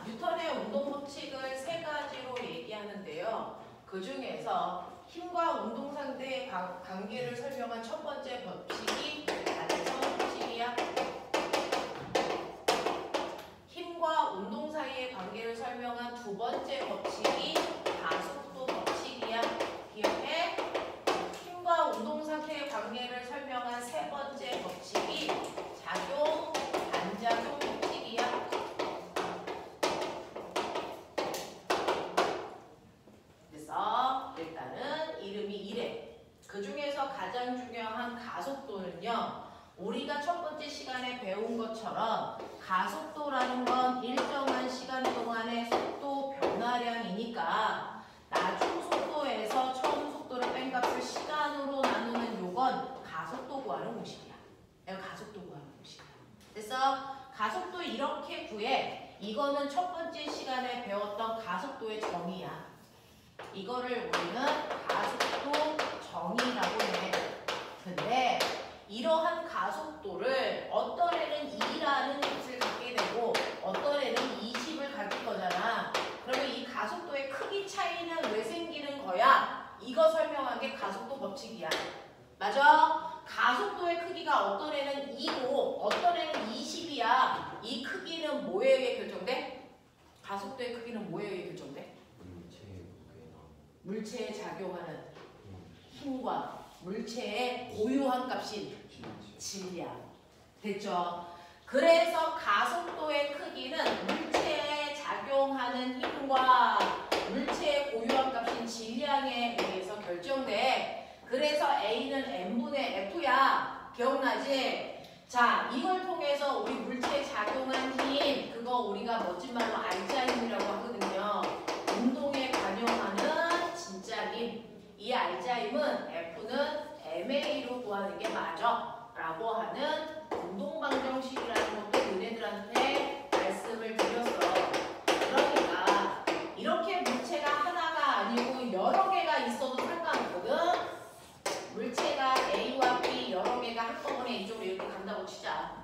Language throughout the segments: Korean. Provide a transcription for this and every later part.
뉴턴의 운동 법칙을 세 가지로 얘기하는데요. 그 중에서 힘과 운동 상태의 관계를 설명한 첫 번째 법칙이 반성 법칙이야. 힘과 운동 사이의 관계를 설명한 두 번째 법칙이 가속도 법칙이야. 기억해? 힘과 운동 상태의 관계를 설명한 세 번째 법칙이 작용, 반작용 법칙이야. 그래서 일단은 이름이 이래. 그 중에서 가장 중요한 가속도는요. 우리가 첫 번째 시간에 배운 것처럼 가속도라는 건 일정한 시간 동안의 속도 변화량이니까 나중 속도에서 처음 속도를 뺀 값을 시간으로 나누는 요건 가속도 구하는 공식이야. 이거 가속도 구하는 공식이야. 그래서 가속도 이렇게 구해. 이거는 첫 번째 시간에 배웠던 가속도의 정의야. 이거를 우리는 가속도 정의라고 해. 근데 이러한 가속도를 어떤 애는 2라는 값을 갖게 되고 어떤 애는 20을 갖을 거잖아. 그러면 이 가속도의 크기 차이는 왜 생기는 거야? 이거 설명한 게 가속도 법칙이야. 맞아? 가속도의 크기가 어떤 애는 2고 어떤 애는 20이야. 이 크기는 뭐에 의해 결정돼? 가속도의 크기는 뭐에 의해 결정돼? 물체에 작용하는 힘과 물체의 고유한 값인 질량. 됐죠? 그래서 가속도의 크기는 물체에 작용하는 힘과 물체의 고유한 값인 질량에 의해서 결정돼. 그래서 A는 N분의 F야. 기억나지? 자, 이걸 통해서 우리 물체에 작용한 힘, 그거 우리가 멋진 말로 알자힘이라고 하거든요. 운동에 관여하는 진짜 힘. 이 알자힘은 F는 MA로 구하는 게 맞아 라고 하는 운동방정식이라는 것도 너네들한테 말씀을 드렸어. 그러니까 이렇게 물체가 하나가 아니고 여러 개가 있어도 상관없거든. 물체가 A와 B 여러 개가 한꺼번에 이쪽으로 이렇게 간다고 치자.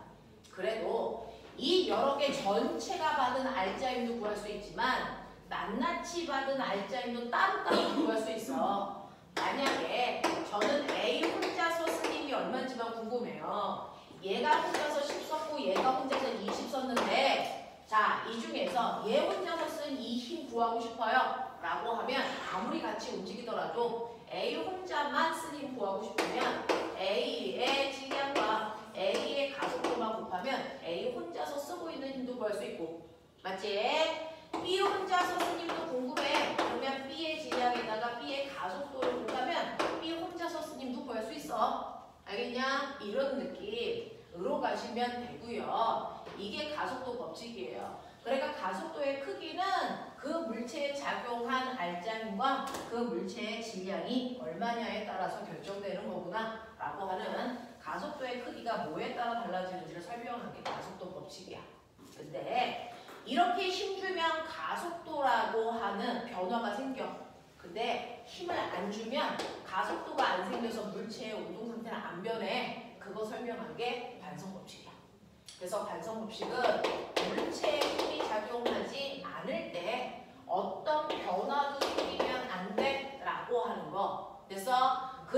그래도 이 여러 개 전체가 받은 알자힘도 구할 수 있지만 낱낱이 받은 알자힘도 따로따로 구할 수 있어. 만약에 저는 A 혼자서 쓴 힘이 얼마인지만 궁금해요. 얘가 혼자서 10 썼고 얘가 혼자서 20 썼는데 자, 이 중에서 얘 혼자서 쓴 이 힘 구하고 싶어요 라고 하면 아무리 같이 움직이더라도 A 혼자만 쓴 힘 구하고 싶으면 A의 질량과 A의 가속도만 곱하면 A 혼자서 쓰고 있는 힘도 구할 수 있고 맞지? B 혼자서 쓴 힘도 궁금해. 그러면 B의 질량에다가 B의 가속도를 곱하면 B 혼자서 쓴 힘도 구할 수 있어. 알겠냐? 이런 느낌으로 가시면 되고요. 이게 가속도 법칙이에요. 그러니까 가속도의 크기는 그 물체에 작용한 알자힘과 그 물체의 질량이 얼마냐에 따라서 결정되는 거구나 라고 하는 가속도의 크기가 뭐에 따라 달라지는지를 설명하는 게 가속도 법칙이야. 근데 이렇게 힘주면 가속도라고 하는 변화가 생겨. 근데 힘을 안 주면 가속도가 안 생겨서 물체의 운동 상태는 안 변해. 그거 설명한 게 반성법칙이야. 그래서 반성법칙은 물체에 힘이 작용하지 않을 때 어떤 변화도 생기면 안 돼 라고 하는 거. 그래서 그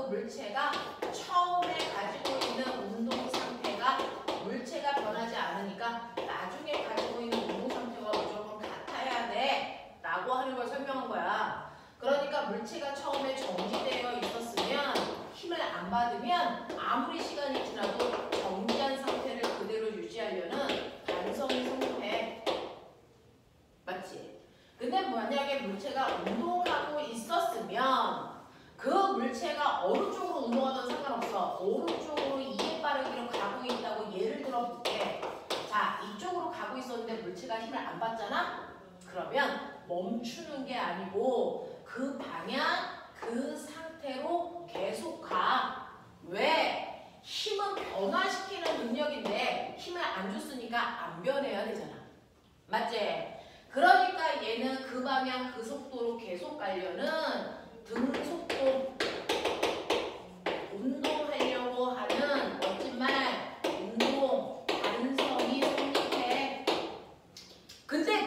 물체가 처음에 가지고 있는 운동 상태가 물체가 변하지 않으니까 나중에 가지고 있는 운동 상태가 무조건 같아야 돼 라고 하는 걸 설명한 거야. 그러니까 물체가 처음에 정지되어 있었으면 힘을 안 받으면 아무리 시간이 지나도 정지한 상태를 그대로 유지하려는 반성이 성립해. 맞지? 근데 만약에 물체가 운동하고 있었으면 그 물체가 어느 쪽으로 운동하든 상관없어. 오른쪽으로 이에 빠르기로 가고 있다고 예를 들어 볼게. 자, 이쪽으로 가고 있었는데 물체가 힘을 안 받잖아? 그러면 멈추는 게 아니고 그 방향, 그 상태로 계속 가. 왜? 힘은 변화시키는 능력인데 힘을 안 줬으니까 안 변해야 되잖아. 맞지? 그러니까 얘는 그 방향, 그 속도로 계속 가려는 등속도, 운동하려고 하는 멋진 말, 운동, 반성이 성립해. 근데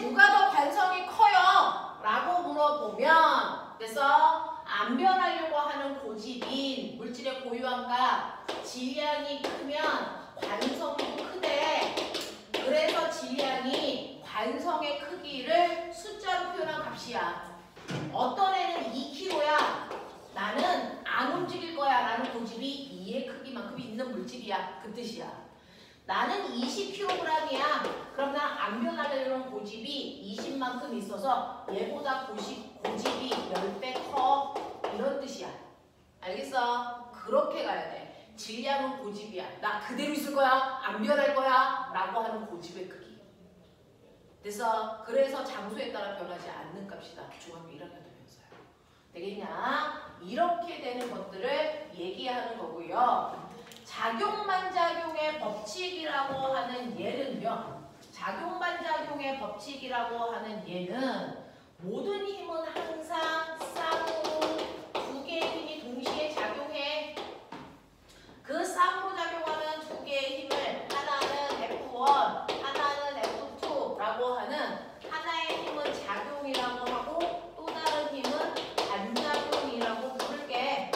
뜻이야. 어떤 애는 2kg야. 나는 안 움직일 거야 라는 고집이 2의 크기만큼 있는 물질이야. 그 뜻이야. 나는 20kg이야. 그럼 난 안 변하려는 고집이 20만큼 있어서 얘보다 고집이 10배 커. 이런 뜻이야. 알겠어? 그렇게 가야 돼. 질량은 고집이야. 나 그대로 있을 거야. 안 변할 거야. 라고 하는 고집의 크기. 그래서 장소에 따라 변하지 않는 값이다. 중학교 1학년도 배웠어요. 되겠냐? 이렇게 되는 것들을 얘기하는 거고요. 작용반작용의 법칙이라고 하는 예는요. 작용반작용의 법칙이라고 하는 예는 모든 힘은 항상 쌍으로 두 개의 힘이 동시에 작용해. 그 쌍으로 작용하는 두 개의 힘을 하나는 F1, 하나는 F2라고 하는 하나의 힘은 작용이라고 하고 또 다른 힘은 반작용이라고 부를게.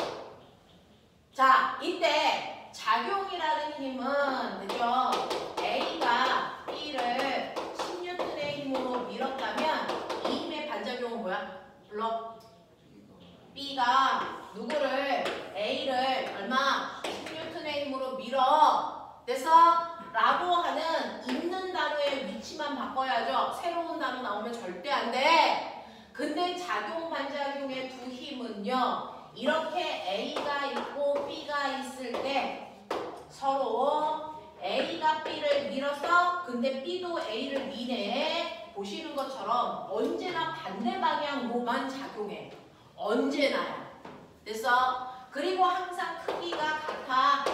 자, 이때 작용이라는 힘은 그죠? A가 B를 10N의 힘으로 밀었다면 이 힘의 반작용은 뭐야? 불러. B가 누구를 A를 얼마? 10N의 힘으로 밀어. 그래서 라고 하는 있는 단어의 위치만 바꿔야죠. 새로운 단어 나오면 절대 안 돼. 근데 작용 반작용의 두 힘은요. 이렇게 A가 있고 B가 있을 때 서로 A가 B를 밀어서 근데 B도 A를 미네. 보시는 것처럼 언제나 반대 방향으로만 작용해. 언제나야. 그래서 그리고 항상 크기가 같아.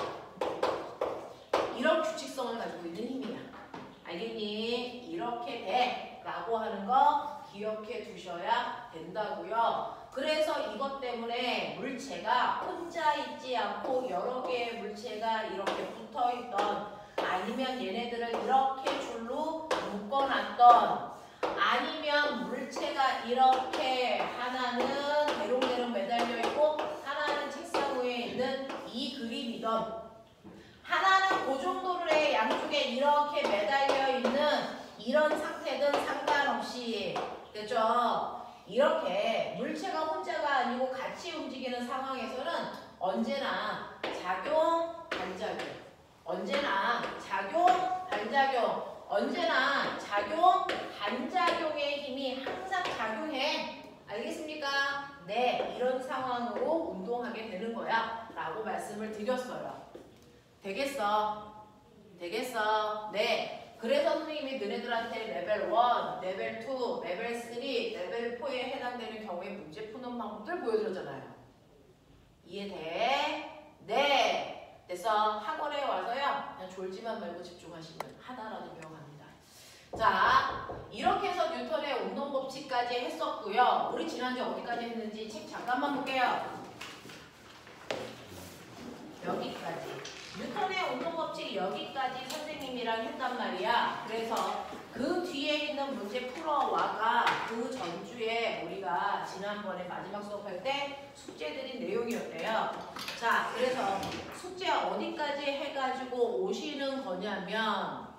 이런 규칙성을 가지고 있는 힘이야. 알겠니? 이렇게 돼. 라고 하는 거 기억해 두셔야 된다고요. 그래서 이것 때문에 물체가 혼자 있지 않고 여러 개의 물체가 이렇게 붙어있던 아니면 얘네들을 이렇게 줄로 묶어놨던 아니면 물체가 이렇게 하나는 대롱대롱 매달려 있고 하나는 책상 위에 있는 이 그림이던 하나는 그 정도의 양쪽에 이렇게 매달려 있는 이런 상태든 상관없이 됐죠? 이렇게 물체가 혼자가 아니고 같이 움직이는 상황에서는 언제나 작용, 반작용 언제나 작용, 반작용 언제나 작용, 반작용의 힘이 항상 작용해. 알겠습니까? 네, 이런 상황으로 운동하게 되는 거야 라고 말씀을 드렸어요. 되겠어? 되겠어? 네. 그래서 선생님이 너네들한테 레벨 1, 레벨 2, 레벨 3, 레벨 4에 해당되는 경우에 문제 푸는 방법들 보여드렸잖아요. 이해돼? 네. 그래서 학원에 와서요. 그냥 졸지만 말고 집중하시면 하나라도 배워갑니다. 자, 이렇게 해서 뉴턴의 운동법칙까지 했었고요. 우리 지난주에 어디까지 했는지 책 잠깐만 볼게요. 여기까지. 뉴턴의 운동법칙 여기까지 선생님이랑 했단 말이야. 그래서 그 뒤에 있는 문제 풀어와가 그 전주에 우리가 지난번에 마지막 수업할 때 숙제 드린 내용이었대요. 자, 그래서 숙제 어디까지 해가지고 오시는 거냐면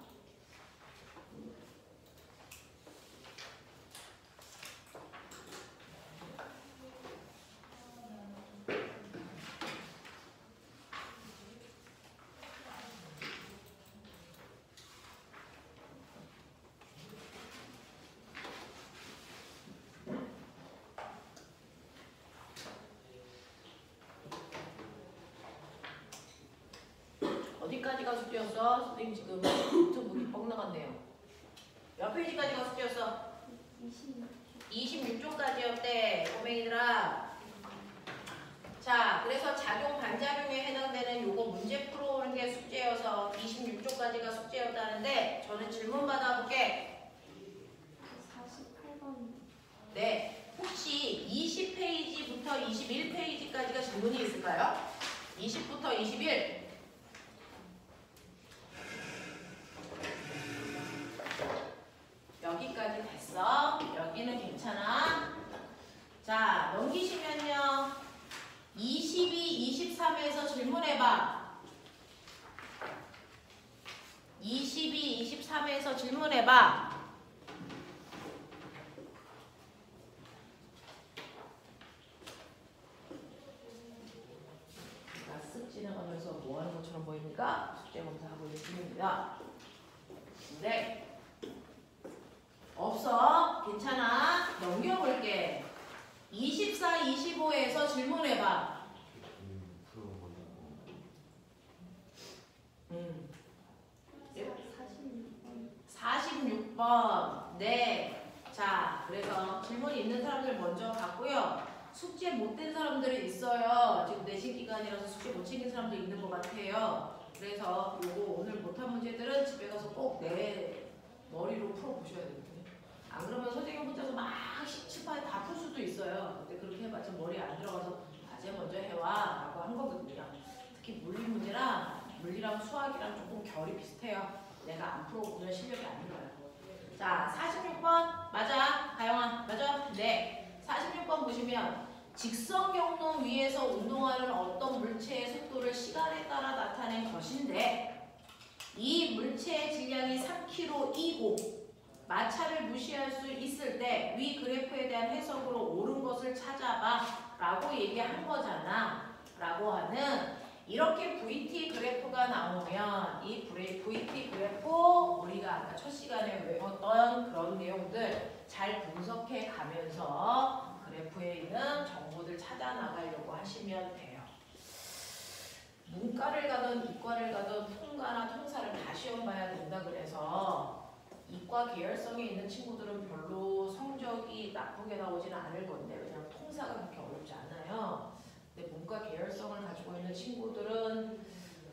어디까지가 숙제였어? 선생님 지금 노트북이 뻥 나갔네요. 몇 페이지까지가 숙제였어? 26쪽까지였대. 꼬맹이들아. 자, 그래서 작용 반작용에 해당되는 요거 문제 풀어오는 게 숙제여서 26쪽까지가 숙제였다는데 저는 질문 받아볼게. 48번. 네. 혹시 20페이지부터 21페이지까지가 질문이 있을까요? 20부터 21. 여기까지 됐어. 여기는 괜찮아. 자, 넘기시면요. 22, 23에서 질문해봐. 22, 23에서 질문해봐. 질문해봐. 46번. 네. 자, 그래서 질문이 있는 사람들 먼저 받고요. 숙제 못된 사람들이 있어요. 지금 내신 기간이라서 숙제 못 챙긴 사람도 있는 것 같아요. 그래서 요거 오늘 못한 문제들은 집에 가서 꼭 내 머리로 풀어보셔야 되거든요. 안 그러면 선생님 혼자서 막 10칠판에 다 풀 수도 있어요. 근데 그렇게 해봤자 머리에 안 들어가서 과제 먼저 해와 라고 한 거거든요. 특히 물리랑 수학이랑 조금 결이 비슷해요. 내가 안 풀어보면 실력이 안 늘어요. 자, 46번 맞아? 가영아 맞아? 네. 46번 보시면 직선 경로 위에서 운동하는 어떤 물체의 속도를 시간에 따라 나타낸 것인데 이 물체의 질량이 3kg이고 마찰을 무시할 수 있을 때 위 그래프에 대한 해석으로 옳은 것을 찾아봐 라고 얘기한 거잖아 라고 하는 이렇게 VT 그래프가 나오면 이 VT 그래프 우리가 아까 첫 시간에 외웠던 그런 내용들 잘 분석해 가면서 그래프에 있는 정보들 찾아 나가려고 하시면 돼요. 문과를 가든 이과를 가든 통과나 통사를 다 시험 봐야 된다 그래서 이과 계열성에 있는 친구들은 별로 성적이 나쁘게 나오지는 않을 건데 왜냐면 통사가 그렇게 어렵지 않아요. 근데 문과 계열성을 가지고 있는 친구들은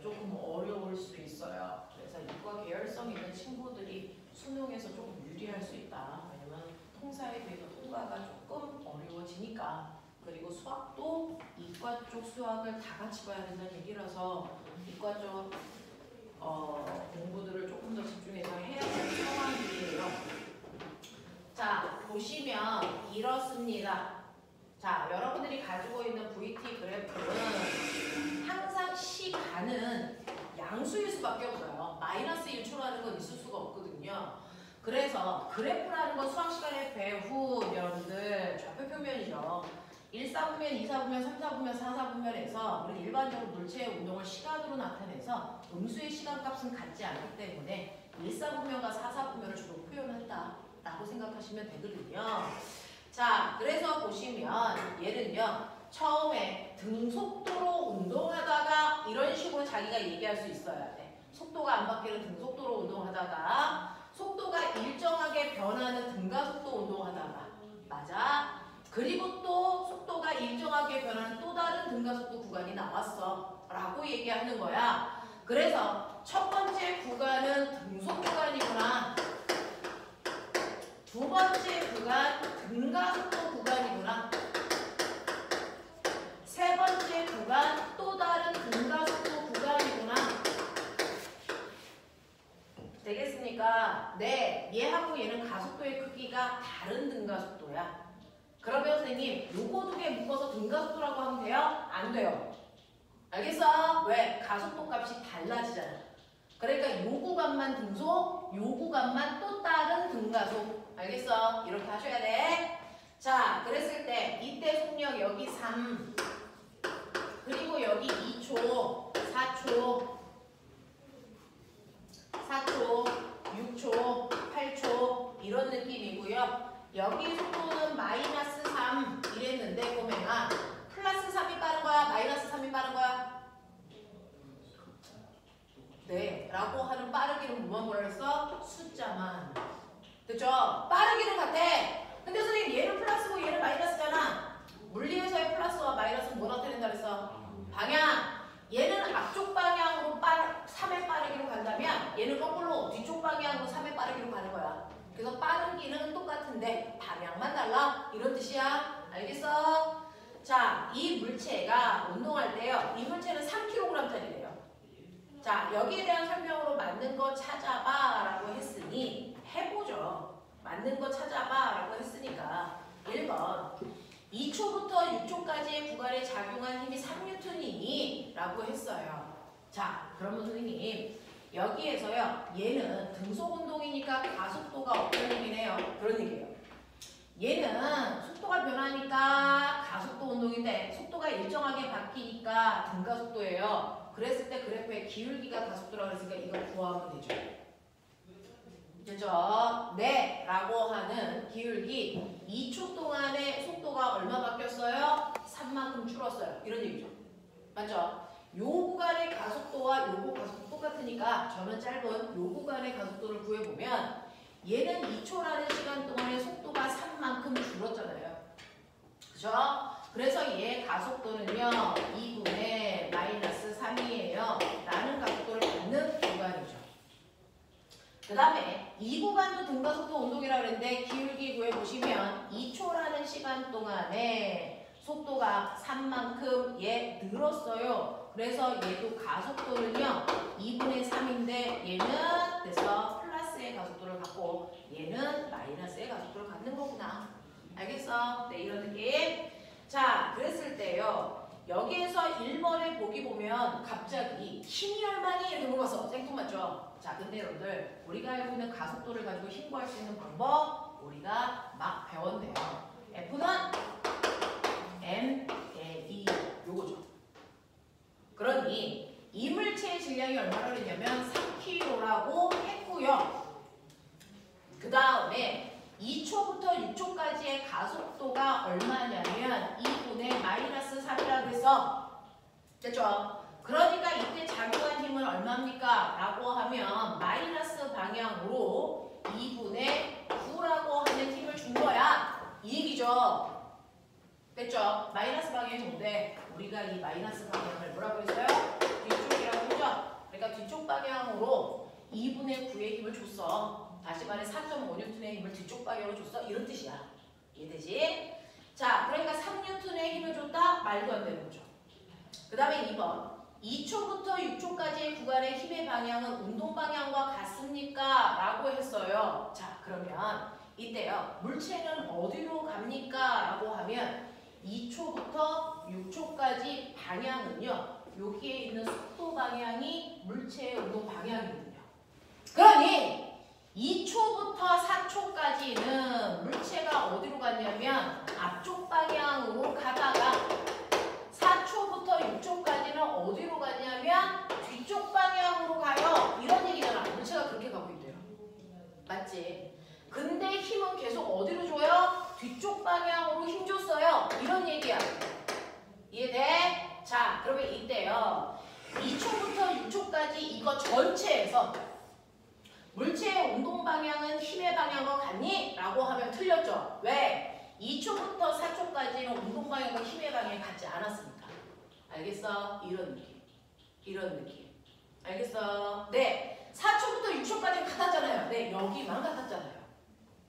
조금 어려울 수 있어요. 그래서 이과 계열성 있는 친구들이 수능에서 조금 유리할 수 있다. 왜냐면 통사에 비해서 통과가 조금 어려워지니까. 그리고 수학도 이과 쪽 수학을 다 같이 봐야 된다는 얘기라서 이과 쪽 공부들을 조금 더 집중해서 해야 되는 상황이에요. 자, 보시면 이렇습니다. 자, 여러분들이 가지고 있는 VT 그래프는 항상 시간은 양수일 수밖에 없어요. 마이너스 1초라는 건 있을 수가 없거든요. 그래서 그래프라는 건 수학 시간의 배후 여러분들 좌표평면이죠. 1사분면, 2사분면, 3사분면, 4사분면에서 우리 일반적으로 물체의 운동을 시간으로 나타내서 음수의 시간값은 같지 않기 때문에 1사분면과 4사분면을 주로 표현한다라고 생각하시면 되거든요. 자, 그래서 보시면 얘는요. 처음에 등속도로 운동하다가 이런 식으로 자기가 얘기할 수 있어야 돼. 속도가 안 바뀌는 등속도로 운동하다가 속도가 일정하게 변하는 등가속도 운동하다가 맞아? 그리고 또 속도가 일정하게 변하는 또 다른 등가속도 구간이 나왔어 라고 얘기하는 거야. 그래서 첫 번째 구간은 등속 구간이구나. 두 번째 구간 등가속도 구간이구나. 세 번째 구간 또 다른 등가속도 구간이구나. 되겠습니까? 네, 얘하고 얘는 가속도의 크기가 다른 등가속도야. 그러면 선생님 요거 두 개 묶어서 등가속도라고 하면 돼요? 안 돼요. 알겠어? 왜? 가속도 값이 달라지잖아. 그러니까 요 구간만 등속, 요 구간만 또 다른 등가속. 알겠어? 이렇게 하셔야 돼. 자, 그랬을 때 이때 속력 여기 3 그리고 여기 2초, 4초, 6초, 8초 이런 느낌이고요. 여기 속도는 마이너스 3 이랬는데 꼬맹아 플러스 3이 빠른 거야? 마이너스 3이 빠른 거야? 네 라고 하는 빠르기는 뭐라 그랬어? 숫자만. 됐죠? 빠르기는 같아. 근데 선생님 얘는 플러스고 얘는 마이너스잖아. 물리에서의 플러스와 마이너스는 뭐 나타낸다 그랬어? 방향. 얘는 앞쪽 방향으로 3의 빠르기로 간다면 얘는 거꾸로 뒤쪽 방향으로 3의 빠르기로 가는 거야. 그래서 빠르기는 똑같은데 방향만 달라 이런 뜻이야. 알겠어? 자, 이 물체가 운동할 때요. 이 물체는 3kg짜리래요. 자, 여기에 대한 설명으로 맞는 거 찾아봐 라고 했으니 해보죠. 맞는 거 찾아봐 라고 했으니까 1번 2초부터 6초까지의 구간에 작용한 힘이 3N이니 라고 했어요. 자, 그러면 선생님 여기에서요. 얘는 등속운동이니까 가속도가 없다는 얘기네요. 그런 얘기예요. 얘는 속도가 변하니까 가속도 운동인데 속도가 일정하게 바뀌니까 등가속도예요. 그랬을 때 그래프의 기울기가 가속도라고 했으니까 이걸 구하면 되죠. 됐죠? 네 라고 하는 기울기 2초 동안에 속도가 얼마 바뀌었어요? 3만큼 줄었어요. 이런 얘기죠. 맞죠? 요 구간의 가속도와 요거 가속도 똑같으니까 저는 짧은 요 구간의 가속도를 구해보면 얘는 2초라는 시간 동안의 속도가 3만큼 줄었잖아요. 그죠? 그래서 얘 가속도는요 2분의 마이너스 3이에요. 라는 가속도를 갖는 구간이죠. 그 다음에 이 구간도 등가속도 운동이라고 그랬는데 기울기 구해보시면 2초라는 시간 동안에 속도가 3만큼 얘 늘었어요. 그래서 얘도 가속도는요 2분의 3인데 얘는 그래서 플러스의 가속도를 갖고 얘는 마이너스의 가속도를 갖는 거구나. 알겠어? 네, 이런 느낌. 자, 그랬을 때요 여기에서 1번에 보기 보면 갑자기 힘이 얼마니? 이렇게 물어봤어. 생뚱맞죠? 자, 근데 여러분들 우리가 알고 있는 가속도를 가지고 힘 구할 수 있는 방법 우리가 막 배웠네요. F는 ma 요거죠. 그러니 이물체의 질량이 얼마나 그랬냐면 3kg라고 했고요. 그 다음에 2초부터 6초까지의 가속도가 얼마냐면 2분의 마이너스 3이라고 해서 됐죠? 그러니까 이때 작용한 힘은 얼마입니까? 라고 하면 마이너스 방향으로 2분의 9라고 하는 힘을 준 거야. 이 얘기죠. 됐죠? 마이너스 방향이 뭔데? 우리가 이 마이너스 방향을 뭐라고 했어요? 뒤쪽이라고 했죠? 그러니까 뒤쪽 방향으로 2분의 9의 힘을 줬어. 다시 말해 4.5N의 힘을 뒤쪽 방향으로 줬어. 이런 뜻이야. 이해되지? 자, 그러니까 3N의 힘을 줬다? 말도 안 되는 거죠. 그 다음에 2번. 2초부터 6초까지의 구간의 힘의 방향은 운동 방향과 같습니까? 라고 했어요. 자, 그러면 이때요. 물체는 어디로 갑니까? 라고 하면 2초부터 6초까지 방향은요. 여기에 있는 속도 방향이 물체의 운동 방향이거든요. 그러니 2초부터 4초까지는 물체가 어디로 갔냐면 앞쪽 방향으로 가다가 4초부터 6초까지는 어디로 가냐면 뒤쪽 방향으로 가요. 이런 얘기잖아. 물체가 그렇게 가고 있대요. 맞지? 근데 힘은 계속 어디로 줘요? 뒤쪽 방향으로 힘 줬어요. 이런 얘기야. 이해돼? 자, 그러면 이때요. 2초부터 6초까지 이거 전체에서 물체의 운동 방향은 힘의 방향과 같니? 라고 하면 틀렸죠. 왜? 2초부터 4초까지는 운동 방향과 힘의 방향이 같지 않았으니까. 알겠어? 이런 느낌. 이런 느낌. 알겠어? 네. 4초부터 6초까지 같았잖아요. 네. 여기만 같았잖아요.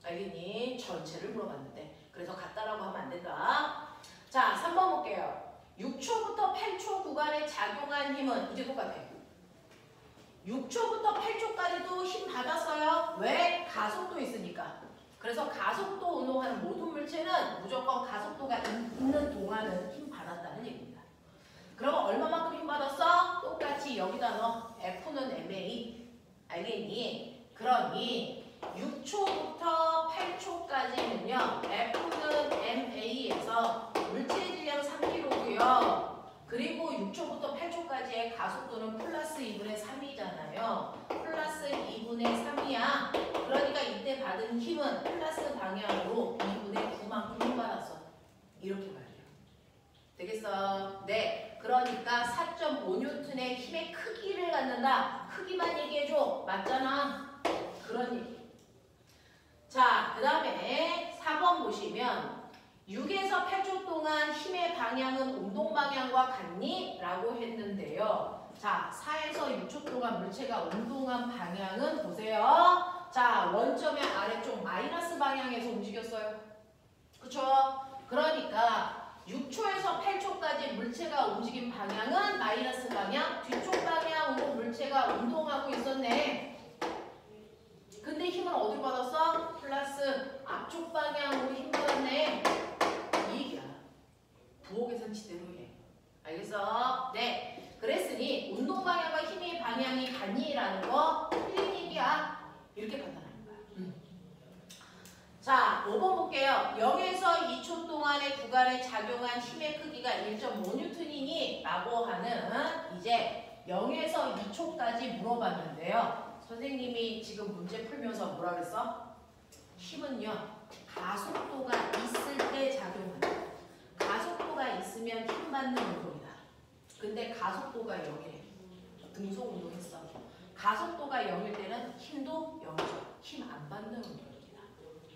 알겠니? 전체를 물어봤는데. 그래서 같다라고 하면 안 된다. 자, 3번 볼게요. 6초부터 8초 구간에 작용한 힘은 이제 똑같아요. 6초부터 8초까지도 힘 받았어요. 왜? 가속도 있으니까. 그래서 가속도 운동하는 모든 물체는 무조건 가속도가 있는 동안은 힘 받았다는 얘기입니다. 그러면 얼마만큼 힘 받았어? 똑같이 여기다 넣어. F는 ma. 알겠니? 그러니 6초부터 8초까지는요. F는 ma에서 물체의 질량 3kg고요. 그리고 6초부터 8초까지의 가속도는 플러스 2분의 3이잖아요. 플러스 2분의 3이야. 그러니까 이때 받은 힘은 플러스 방향으로 2분의 9만큼 힘 받았어. 이렇게 말해요. 되겠어? 네. 그러니까 4.5N의 힘의 크기를 갖는다. 크기만 얘기해줘. 맞잖아. 그런 얘기. 자, 그 다음에 4번 보시면 6에서 8초 동안 힘의 방향은 운동 방향과 같니? 라고 했는데요. 자, 4에서 6초 동안 물체가 운동한 방향은 보세요. 자, 원점의 아래쪽 마이너스 방향에서 움직였어요. 그쵸? 그러니까 6초에서 8초까지 물체가 움직인 방향은 마이너스 방향, 뒤쪽 방향으로 물체가 운동하고 있었네. 근데 힘은 어디로 받았어? 플러스 앞쪽 방향으로 힘 받았네. 이 얘기야. 부호 계산 지대로 해. 알겠어? 네. 그랬으니 운동 방향과 힘의 방향이 같니라는 거 틀린 얘기야. 이렇게 판단하는 거야. 자, 5번 볼게요. 0에서 2초 동안의 구간에 작용한 힘의 크기가 1.5N이니? 라고 하는 이제 0에서 2초까지 물어봤는데요. 선생님이 지금 문제 풀면서 뭐라 그랬어? 힘은요. 가속도가 있을 때 작용한다. 가속도가 있으면 있으면 힘 받는 운동이다. 근데 가속도가 0이래. 등속 운동했어. 가속도가 0일 때는 힘도 0이죠. 힘 안 받는 운동입니다.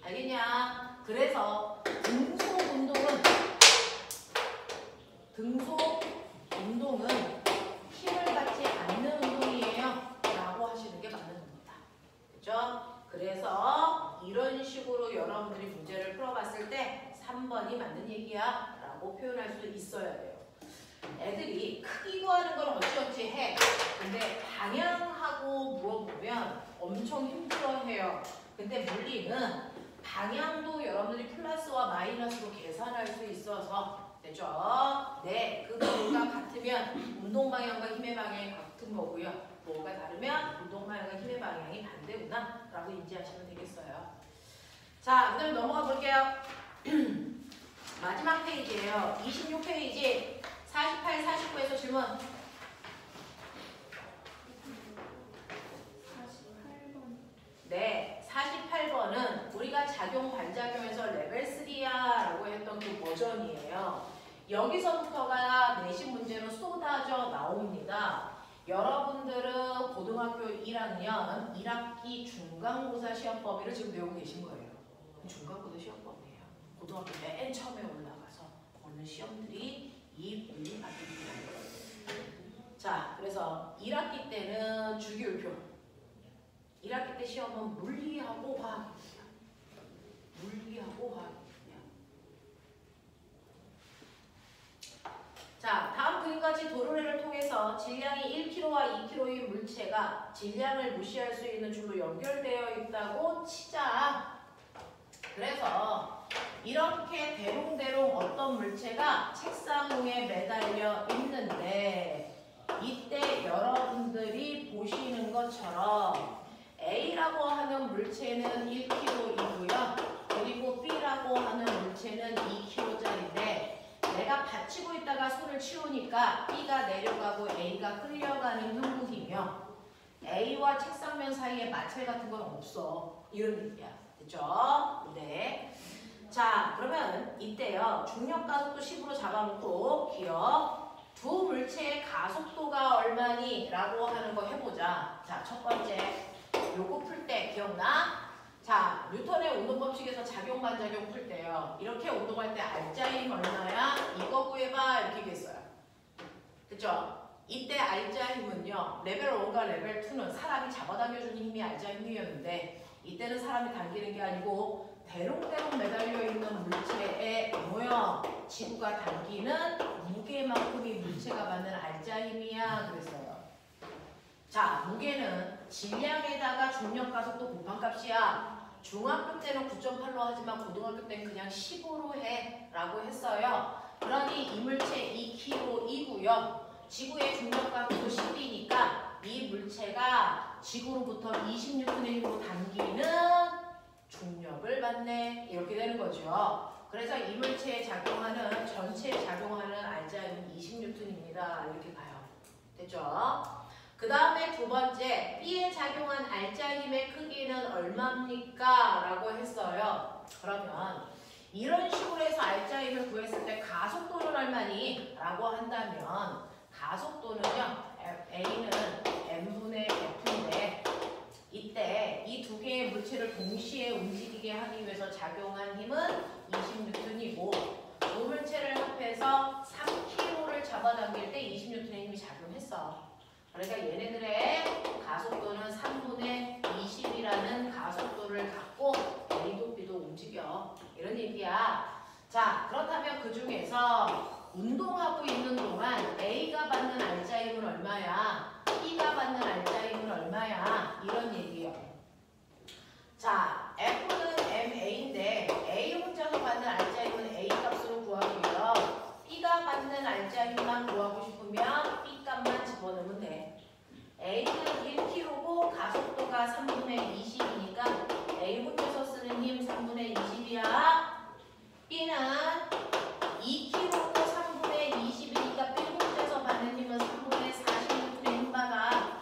알겠냐? 그래서 등속 운동은 힘을 받지 않는 운동이에요. 라고 하시는 게 맞는 겁니다. 그죠? 그래서 이런 식으로 여러분들이 문제를 풀어봤을 때 3번이 맞는 얘기야 라고 표현할 수 있어야 돼요. 애들이 크기 구하는 건 어찌어찌 해. 근데 방향하고 물어보면 엄청 힘들어해요. 근데 물리는 방향도 여러분들이 플러스와 마이너스로 계산할 수 있어서 됐죠? 네, 그 거리가 같으면 운동 방향과 힘의 방향이 같은 거고요. 뭐가 다르면 운동 방향과 힘의 방향이 반대구나 라고 인지하시면 되겠어요. 자, 그 다음에 넘어가 볼게요. 마지막 페이지예요. 26페이지 48, 49에서 질문. 48번. 네, 48번은 우리가 작용 반작용에서 레벨 3야라고 했던 그 버전이에요. 여기서부터가 내신 문제로 쏟아져 나옵니다. 여러분들은 고등학교 1학년 1학기 중간고사 시험법을 지금 배우고 계신 거예요. 중간고사 시험법이에요. 고등학교 맨 처음에 올라가서 보는 시험들이 이 물리 맞습니다. 자, 그래서 1학기 때는 주기율표. 1학기 때 시험은 물리하고 화학입니다. 물리하고 화학입니다. 자, 다음 그림까지 도로래를 통해서 질량이 1kg와 2kg의 물체가 질량을 무시할 수 있는 줄로 연결되어 있다고 치자. 그래서 이렇게 대롱대롱 어떤 물체가 책상 위에 매달려 있는데 이때 여러분들이 보시는 것처럼 A라고 하는 물체는 1kg이고요. 그리고 B라고 하는 물체는 2kg짜리인데 내가 받치고 있다가 손을 치우니까 B가 내려가고 A가 끌려가는 형국이며 A와 책상면 사이에 마찰 같은 건 없어. 이런 얘기야. 됐죠? 네. 자, 그러면 이때요. 중력 가속도 10으로 잡아놓고 기억. 두 물체의 가속도가 얼마니? 라고 하는 거 해보자. 자, 첫 번째. 요거 풀 때 기억나? 자, 뉴턴의 운동 법칙에서 작용 반작용 풀 때요. 이렇게 운동할 때 알짜힘 얼마야? 이거 구해봐. 이렇게 얘기했어요. 그쵸? 이때 알짜힘은요. 레벨 1과 레벨 2는 사람이 잡아당겨주는 힘이 알짜힘이었는데 이때는 사람이 당기는 게 아니고 대롱대롱 매달려 있는 물체의 뭐야? 지구가 당기는 무게만큼이 물체가 받는 알짜힘이야. 그랬어요. 자, 무게는 질량에다가 중력 가속도 곱한값이야. 중학교 때는 9.8로 하지만 고등학교 때는 그냥 10으로 해 라고 했어요. 그러니 이 물체 2kg이고요. 지구의 중력 가속도 10이니까 이 물체가 지구로부터 20N의 힘으로 당기는 중력을 받네. 이렇게 되는 거죠. 그래서 이 물체에 작용하는 전체에 작용하는 알짜힘은 20N입니다. 이렇게 가요. 됐죠? 그 다음에 두 번째, B에 작용한 알짜힘의 크기는 얼마입니까? 라고 했어요. 그러면 이런 식으로 해서 알짜힘을 구했을 때 가속도는 얼마니? 라고 한다면 가속도는요. A는 M분의 F인데 이때 이 두 개의 물체를 동시에 움직이게 하기 위해서 작용한 힘은 20N이고 두 물체를 합해서 3kg를 잡아당길 때 20N의 힘이 작용했어. 그러니까 얘네들의 가속도는 3분의 20이라는 가속도를 갖고 A도 B도 움직여. 이런 얘기야. 자, 그렇다면 그 중에서 운동하고 있는 동안 A가 받는 알짜힘은 얼마야? B가 받는 알짜힘은 얼마야? 이런 얘기예요. 자, F는 MA인데 A 혼자서 받는 알짜힘은 A 값으로 구하고요. B가 받는 알짜힘만 구하고 싶으면 B 값만 집어넣으면 돼. A는 1kg고 가속도가 3분의 20이니까 A 혼자서 쓰는 힘 3분의 20이야. B는 2kg고 3분의 20이니까 B 혼자서 받는 힘은 3분의 40N의 힘 받아.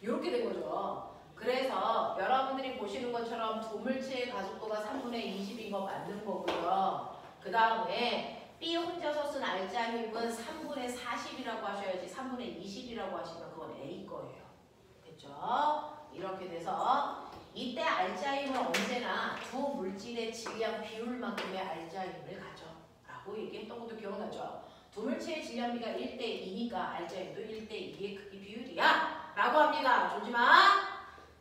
이렇게 된 거죠. 그래서 여러분들이 보시는 것처럼 두 물체의 가속도가 3분의 20인 거 맞는 거고요. 그 다음에 B 혼자서 쓴 알자 힘은 3분의 40이라고 하셔야지 3분의 20이라고 하시면 그건 A 거예요. 됐죠? 이렇게 돼서 이때 알자 힘은 언제나 두 물질의 질량 비율만큼의 알자 힘을 가져 라고 얘기했던 것도 기억나죠? 두 물체의 질량비가 1대2니까 알자 힘도 1대2의 크기 비율이야 라고 합니다. 조지마.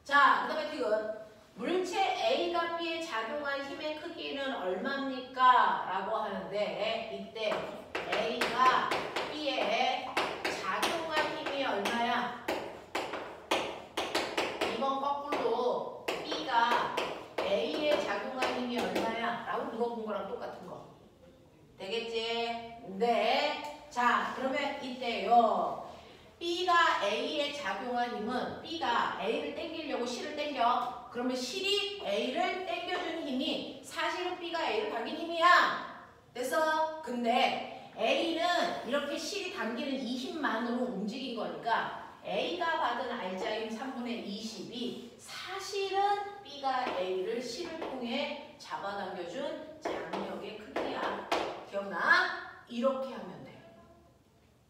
자, 그 다음에 디귿. 물체 A가 B에 작용한 힘의 크기는 얼마입니까? 라고 하는데 이때 A가 B에 작용한 힘이 얼마야? 이번 거꾸로 B가 A에 작용한 힘이 얼마야? 라고 물어본 거랑 똑같은 거. 되겠지? 네. 자, 그러면 이때요. B가 A에 작용한 힘은 B가 A를 당기려고 C를 당겨. 그러면 C이 A를 당겨준 힘이 사실은 B가 A를 당긴 힘이야. 됐어? 근데 A는 이렇게 C이 당기는 이 힘만으로 움직인 거니까 A가 받은 알자 힘 3분의 20이 사실은 B가 A를 C를 통해 잡아당겨준 장력의 크기야. 기억나? 이렇게 하면 돼.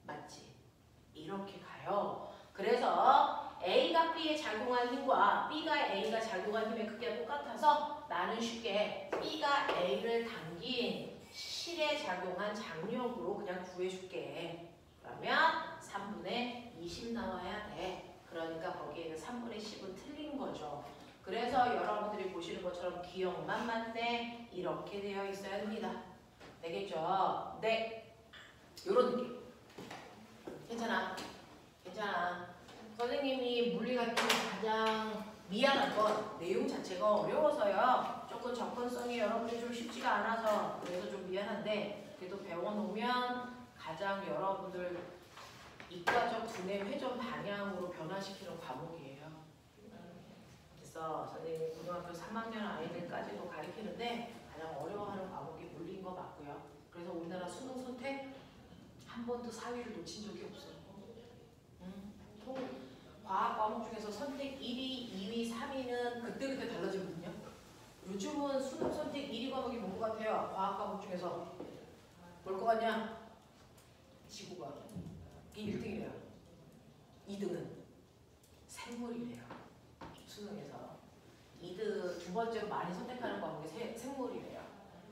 맞지? 이렇게 가요. 그래서 A가 B에 작용한 힘과 B가 A가 작용한 힘의 크기가 똑같아서 나는 쉽게 B가 A를 당긴 실에 작용한 장력으로 그냥 구해줄게. 그러면 3분의 20 나와야 돼. 그러니까 거기에는 3분의 10은 틀린 거죠. 그래서 여러분들이 보시는 것처럼 기억만 맞네. 이렇게 되어 있어야 됩니다. 되겠죠? 네. 요런 느낌. 괜찮아. 괜찮아. 선생님이 물리 같은 가장 미안한 건 내용 자체가 어려워서요. 조금 접근성이 여러분들이 좀 쉽지가 않아서 그래서 좀 미안한데 그래도 배워놓으면 가장 여러분들 이과적 두뇌 회전 방향으로 변화시키는 과목이에요. 그래서 선생님이 고등학교 3학년 아이들까지도 가르치는데 가장 어려워하는 과목이 물리인 거 맞고요. 그래서 우리나라 수능 선택 한 번도 4위를 놓친 적이 없어요. 과학 과목 중에서 선택 1위, 2위, 3위는 그때그때 달라지거든요. 요즘은 수능 선택 1위 과목이 뭔 것 같아요? 과학 과목 중에서 뭘 것 같냐? 지구과학. 이게 1등이래요. 2등은 생물이래요. 수능에서 2등 두 번째로 많이 선택하는 과목이 생물이래요.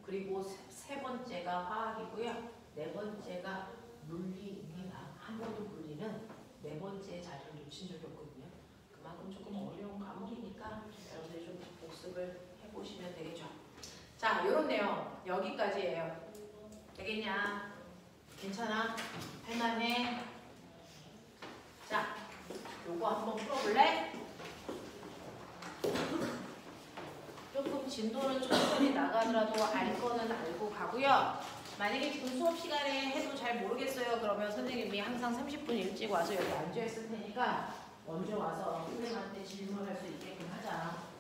그리고 세 번째가 화학이고요. 네 번째가 물리입니다. 한 번도 물리는 네 번째 자리를 놓친 적이 없거든요. 그만큼 조금 어려운 과목이니까 여러분들이 좀 복습을 해보시면 되겠죠. 자, 요런 내용 여기까지예요. 되겠냐? 괜찮아? 할만해? 자, 요거 한번 풀어볼래? 조금 진도는 천천히 나가더라도 알 거는 알고 가고요. 만약에 지금 수업 시간에 해도 잘 모르겠어요. 그러면 선생님이 항상 30분 일찍 와서 여기 앉아 있을 테니까 먼저 와서 선생님한테 질문할 수 있게끔 하자.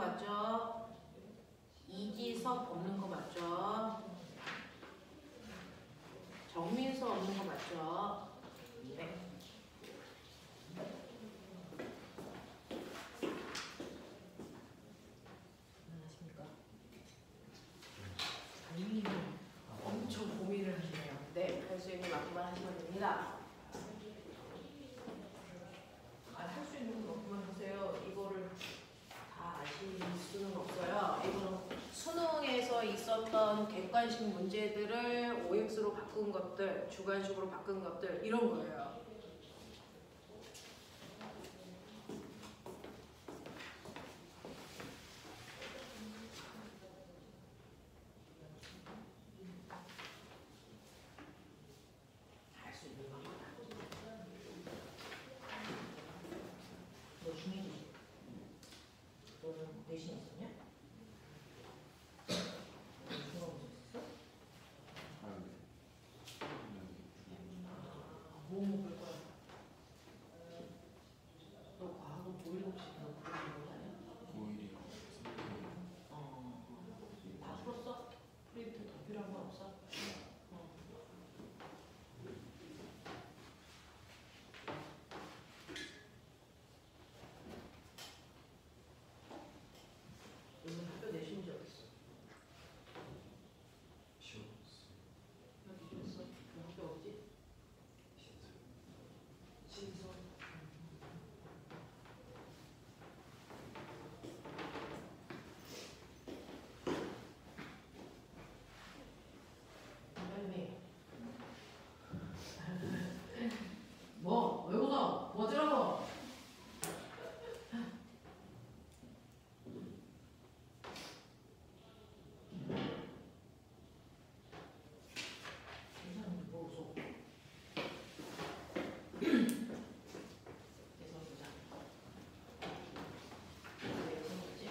맞죠? 이기섭 없는 거 맞죠? 정민수 없는 거 맞죠? 네. 안녕하십니까? 아니면 엄청 고민을 하시네요. 네, 할 수 있는 만큼만 하시면 됩니다. 할 수 있는 것만큼만 하세요. 이거를 다 아실 수는 없어요. 이거는 수능에서 있었던 객관식 문제들을 OX로 바꾼 것들, 주관식으로 바꾼 것들 이런 거예요. 할 수 있는 것만. 너 중이지? 너는 내신 있었냐? 뭐 먹을 거야? 너 과학은 보일곱시 너 그런 거 아니야? 다 풀었어? 프린트 더 필요한 건 없어? 너는 학교 내신 적 있어? 여기 있어? 그 학교 어디? 신선. 선생님. 뭐? 왜 웃어? 뭐 어쩌라고? 괜찮은데 뭐 웃어? 계속 보자. 왜 웃었지?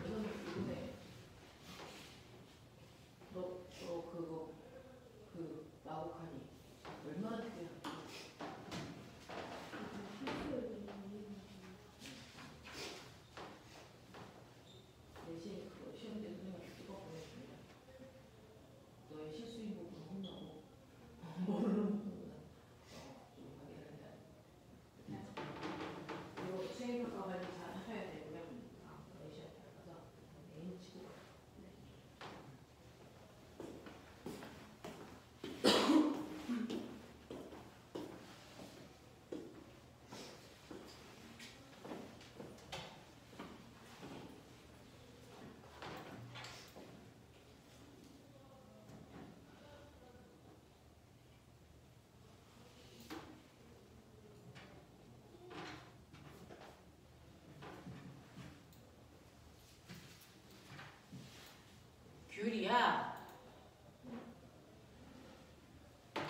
여성이 누구네? 너 그거 그 마곡하니 얼마나 특이야? 대신 그거 시험 때 선생님한테 그거 보내줍니다. 너의 실수인 부분 혼나고 모르는 부분은 좀 확인한다. 이거 수행 평가 관리 잘 하셔야 되고요. 내셔야 돼서 내일 치고. 귤이야.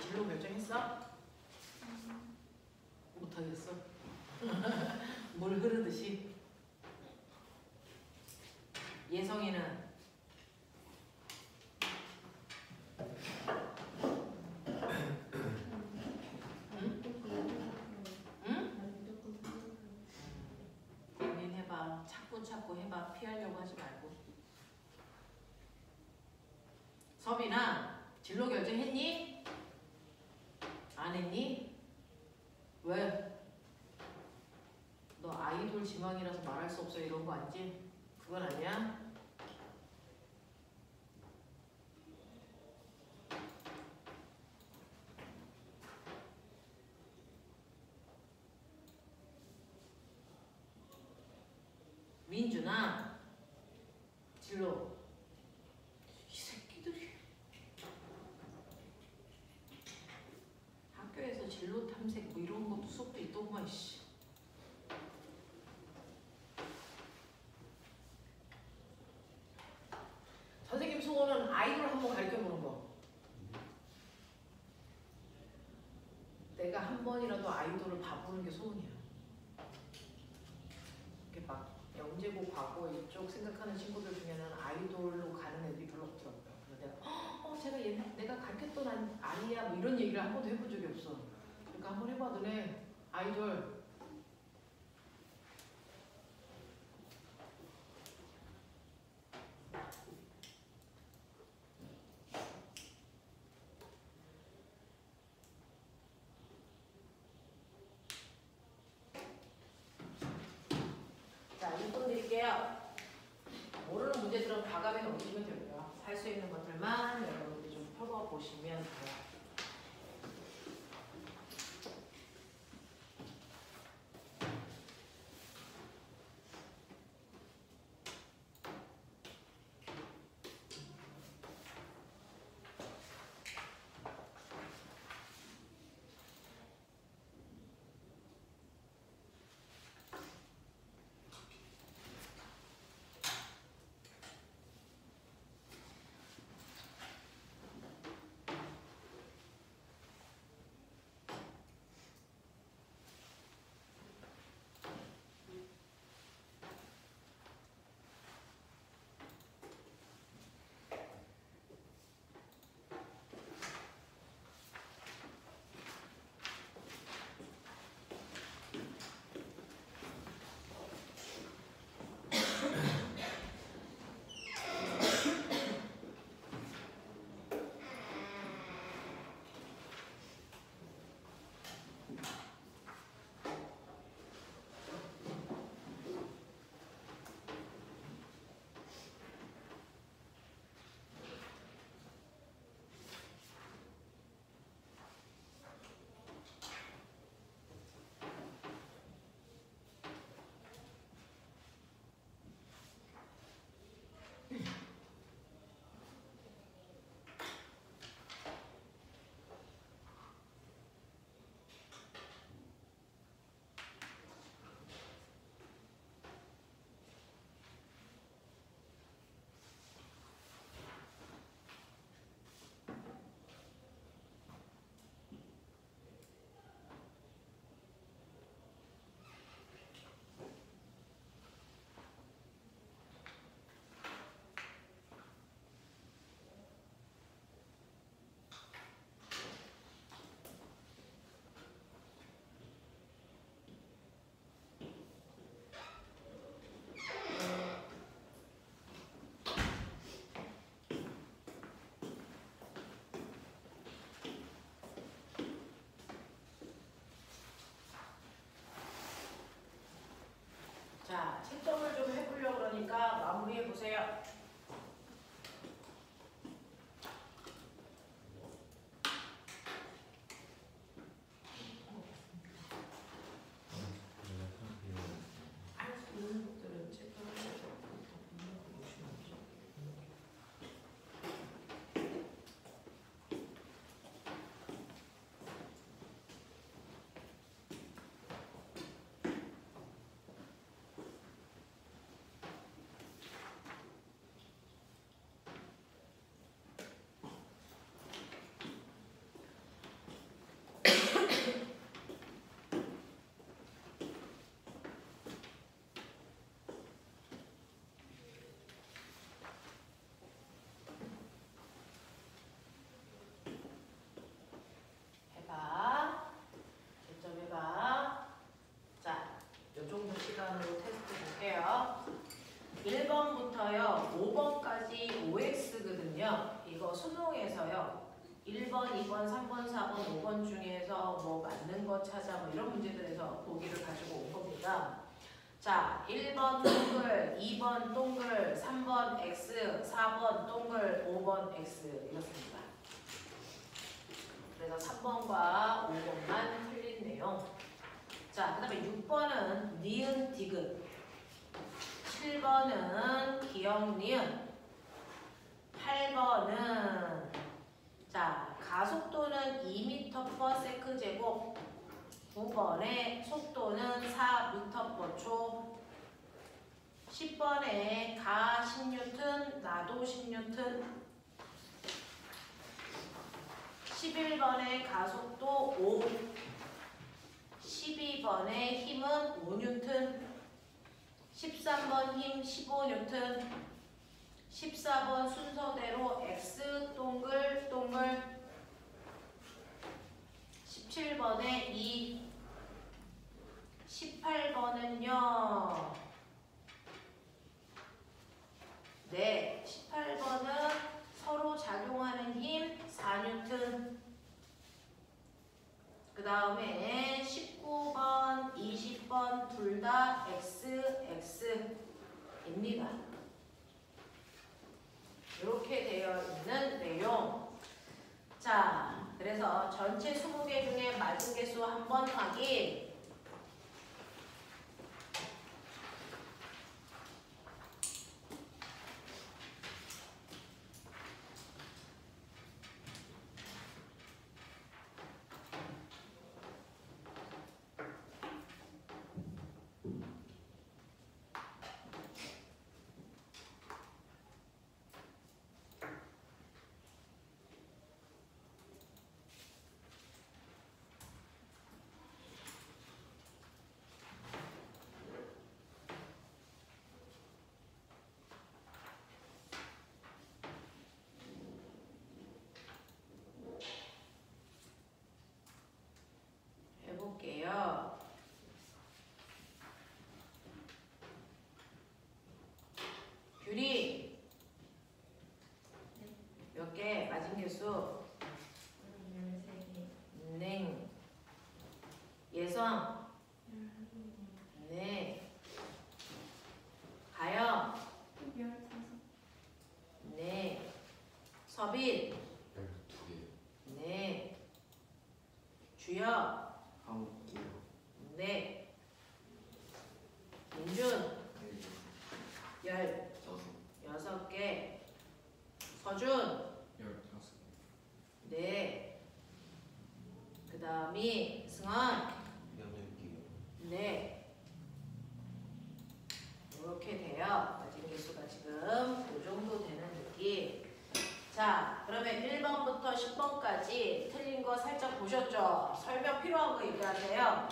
진로 결정했어? 못하겠어. 물 흐르듯이. 예성이는 응? 응? 고민해봐. 자꾸 해봐. 피하려고 하지 말고. 서빈아, 진로 결정했니? 안 했니? 왜? 너 아이돌 지망이라서 말할 수 없어 이런 거 아니지? 그건 아니야? 민준아, 진로. 이 새끼들이 학교에서 진로 탐색 뭐 이런 것도 수업도 있더구만 씨. 선생님 소원은 아이돌 한번 가르쳐보는 거. 내가 한 번이라도 아이돌을 봐보는 게 소원이야. 이렇게 막 영재고 과거 이쪽 생각하는 친구들 중에는 아이돌로 가는 애들이 별로 없더라고요. 그래서 내가 내가 가르쳤던 아이야 뭐 이런 얘기를 한 번도 해본 적이 없어. 그러니까 한번 해봐더니 아이돌. 자, 6분 드릴게요. 모르는 문제들은 과감히 넘기면 되고요. 할 수 있는 것들만 여러분들이 좀 펴보시면 돼요. 자, 채점을 좀 해보려고 그러니까 마무리해보세요. 할 수 있는 것들은 채점을 해서 해봐. 채점해봐. 자, 요 정도 시간으로 테스트 볼게요. 1번부터요 5번까지 OX거든요. 이거 수능에서요 1번, 2번, 3번, 4번, 5번 중에서 뭐 맞는 거 찾아 뭐 이런 문제들에서 보기를 가지고 온 겁니다. 자, 1번 동글, 2번 동글, 3번 X, 4번 동글, 5번 X 이렇습니다. 그래서 3번과 5번만 틀린 내용. 자, 그 다음에 6번은 니은, 디귿. 7번은 기역, 니은. 8번은 자, 가속도는 2m/s 제곱. 9번에 속도는 4m/초. 10번에 가 10N, 나도 10N. 11번에 가속도 5. 12번에 힘은 5N. 13번 힘 15N. 14번 순서대로 X 동글 동글. 17번에 2. 18번은요. 네, 18번은 서로 작용하는 힘 4N. 그 다음에 19번, 20번 둘 다 XX입니다. 이렇게 되어 있는 내용. 자, 그래서 전체 20개 중에 맞은 개수 한번 확인. 해볼게요. 규리 몇 개? 맞은 개수? 13개. 네. 예성? 네. 가영? 15. 네. 서빈? 12개. 네. 주혁? 9개. 네. 민준? 16개. 서준? 15개. 네. 그 다음이 승환? 8개. 네. 이렇게 돼요. 맞은 개수가 지금 이 정도 되는 느낌. 자, 그러면 1번부터 10번까지 틀린 거 살짝 보셨죠? 설명 필요한 거 얘기하세요.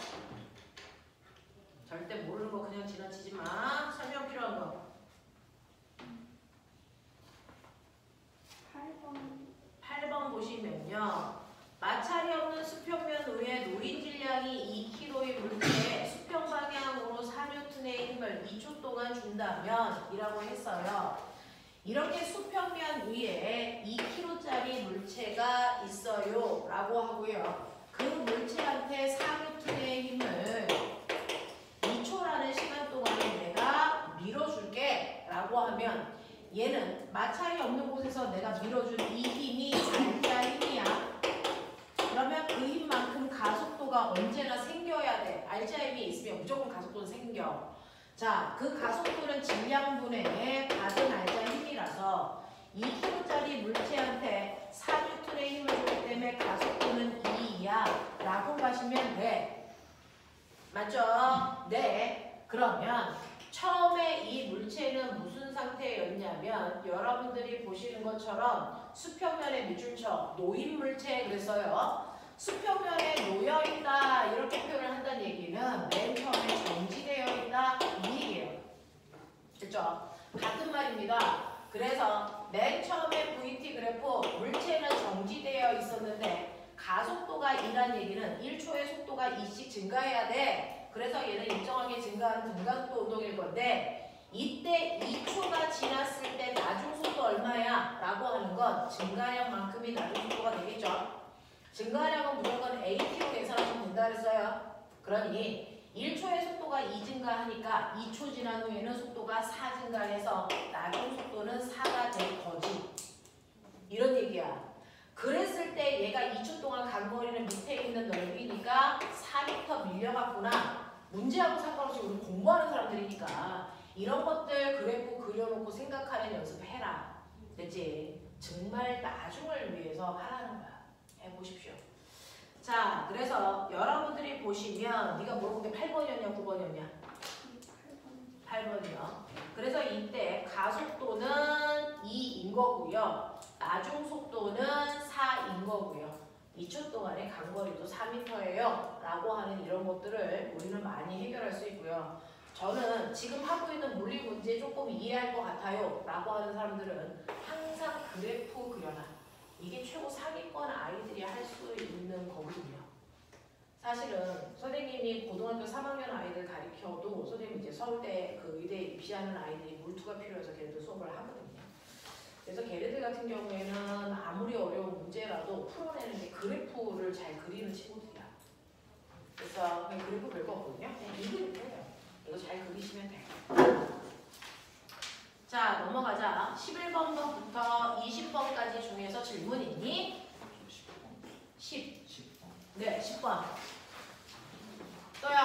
절대 모르는 거 그냥 지나치지 마. 설명 필요한 거. 8번 보시면요. 마찰이 없는 수평면 위에 노인 질량이 2kg의 물체에 수평 방향으로 4N의 힘을 2초 동안 준다면 이라고 했어요. 이렇게 수평면 위에 2kg짜리 물체가 있어요 라고 하고요. 그 물체한테 4N의 힘을 2초라는 시간 동안에 내가 밀어줄게 라고 하면 얘는 마찰이 없는 곳에서 내가 밀어준 이 힘이 알자 힘이야. 그러면 그 힘만큼 가속도가 언제나 생겨야 돼. 알자 힘이 있으면 무조건 가속도는 생겨. 자, 그 가속도는 질량분의 받은 알자 힘이라서 2kg짜리 물체한테 4N의 힘을 줬기 때문에 가속도는 2야 라고 가시면 돼. 맞죠? 네. 그러면 처음에 이 물체는 무슨 상태였냐면 여러분들이 보시는 것처럼 수평면에 밑줄 쳐 노인 물체 그랬어요. 수평면에 놓여있다 이렇게 표현을 한다는 얘기는 맨 처음에 정지되어 있다 이 얘기예요. 됐죠? 같은 말입니다. 그래서 맨 처음에 VT 그래프 물체는 정지되어 있었는데 가속도가 2란 얘기는 1초의 속도가 2씩 증가해야 돼. 그래서 얘는 일정하게 증가하는 등가속도 운동일 건데 이때 2초가 지났을 때 나중 속도 얼마야? 라고 하는 건 증가량만큼이 나중 속도가 되겠죠. 증가량은 무조건 AT로 계산하시면 된다 그랬어요. 그러니 1초의 속도가 2 증가하니까 2초 지난 후에는 속도가 4 증가해서 나중 속도는 4가 될 거지. 이런 얘기야. 그랬을 때 얘가 2초 동안 간 거리는 밑에 있는 넓이니까 4m 밀려갔구나. 문제하고 상관없이 우리 공부하는 사람들이니까 이런 것들 그래프 그려놓고 생각하는 연습 해라. 됐지? 정말 나중을 위해서 하라는 거야. 해보십시오. 자, 그래서 여러분들이 보시면 네가 물어본 게 8번이었냐 9번이었냐? 8번이요. 그래서 이때 가속도는 2인 거고요. 나중 속도는 4인 거고요. 2초 동안의 간거리도 4m예요. 라고 하는 이런 것들을 우리는 많이 해결할 수 있고요. 저는 지금 하고 있는 물리 문제 조금 이해할 것 같아요. 라고 하는 사람들은 항상 그래프 그려라. 이게 최고 상위권 아이들이 할 수 있는 거거든요. 사실 사실은 선생님이 고등학교 3학년 아이들 가르쳐도 선생님이 이제 서울대 그 의대에 입시하는 아이들이 물투가 필요해서 걔네들 수업을 하거든요. 그래서 걔네들 같은 경우에는 아무리 어려운 문제라도 풀어내는 게 그래프를 잘 그리는 친구들이야. 그래서 그냥 그래프 별거 없거든요. 그냥 이거 돼요. 이거 잘 그리시면 돼요. 자, 넘어가자. 11번부터 20번까지 중에서 질문 있니? 10. 10번. 네, 10번. 또요.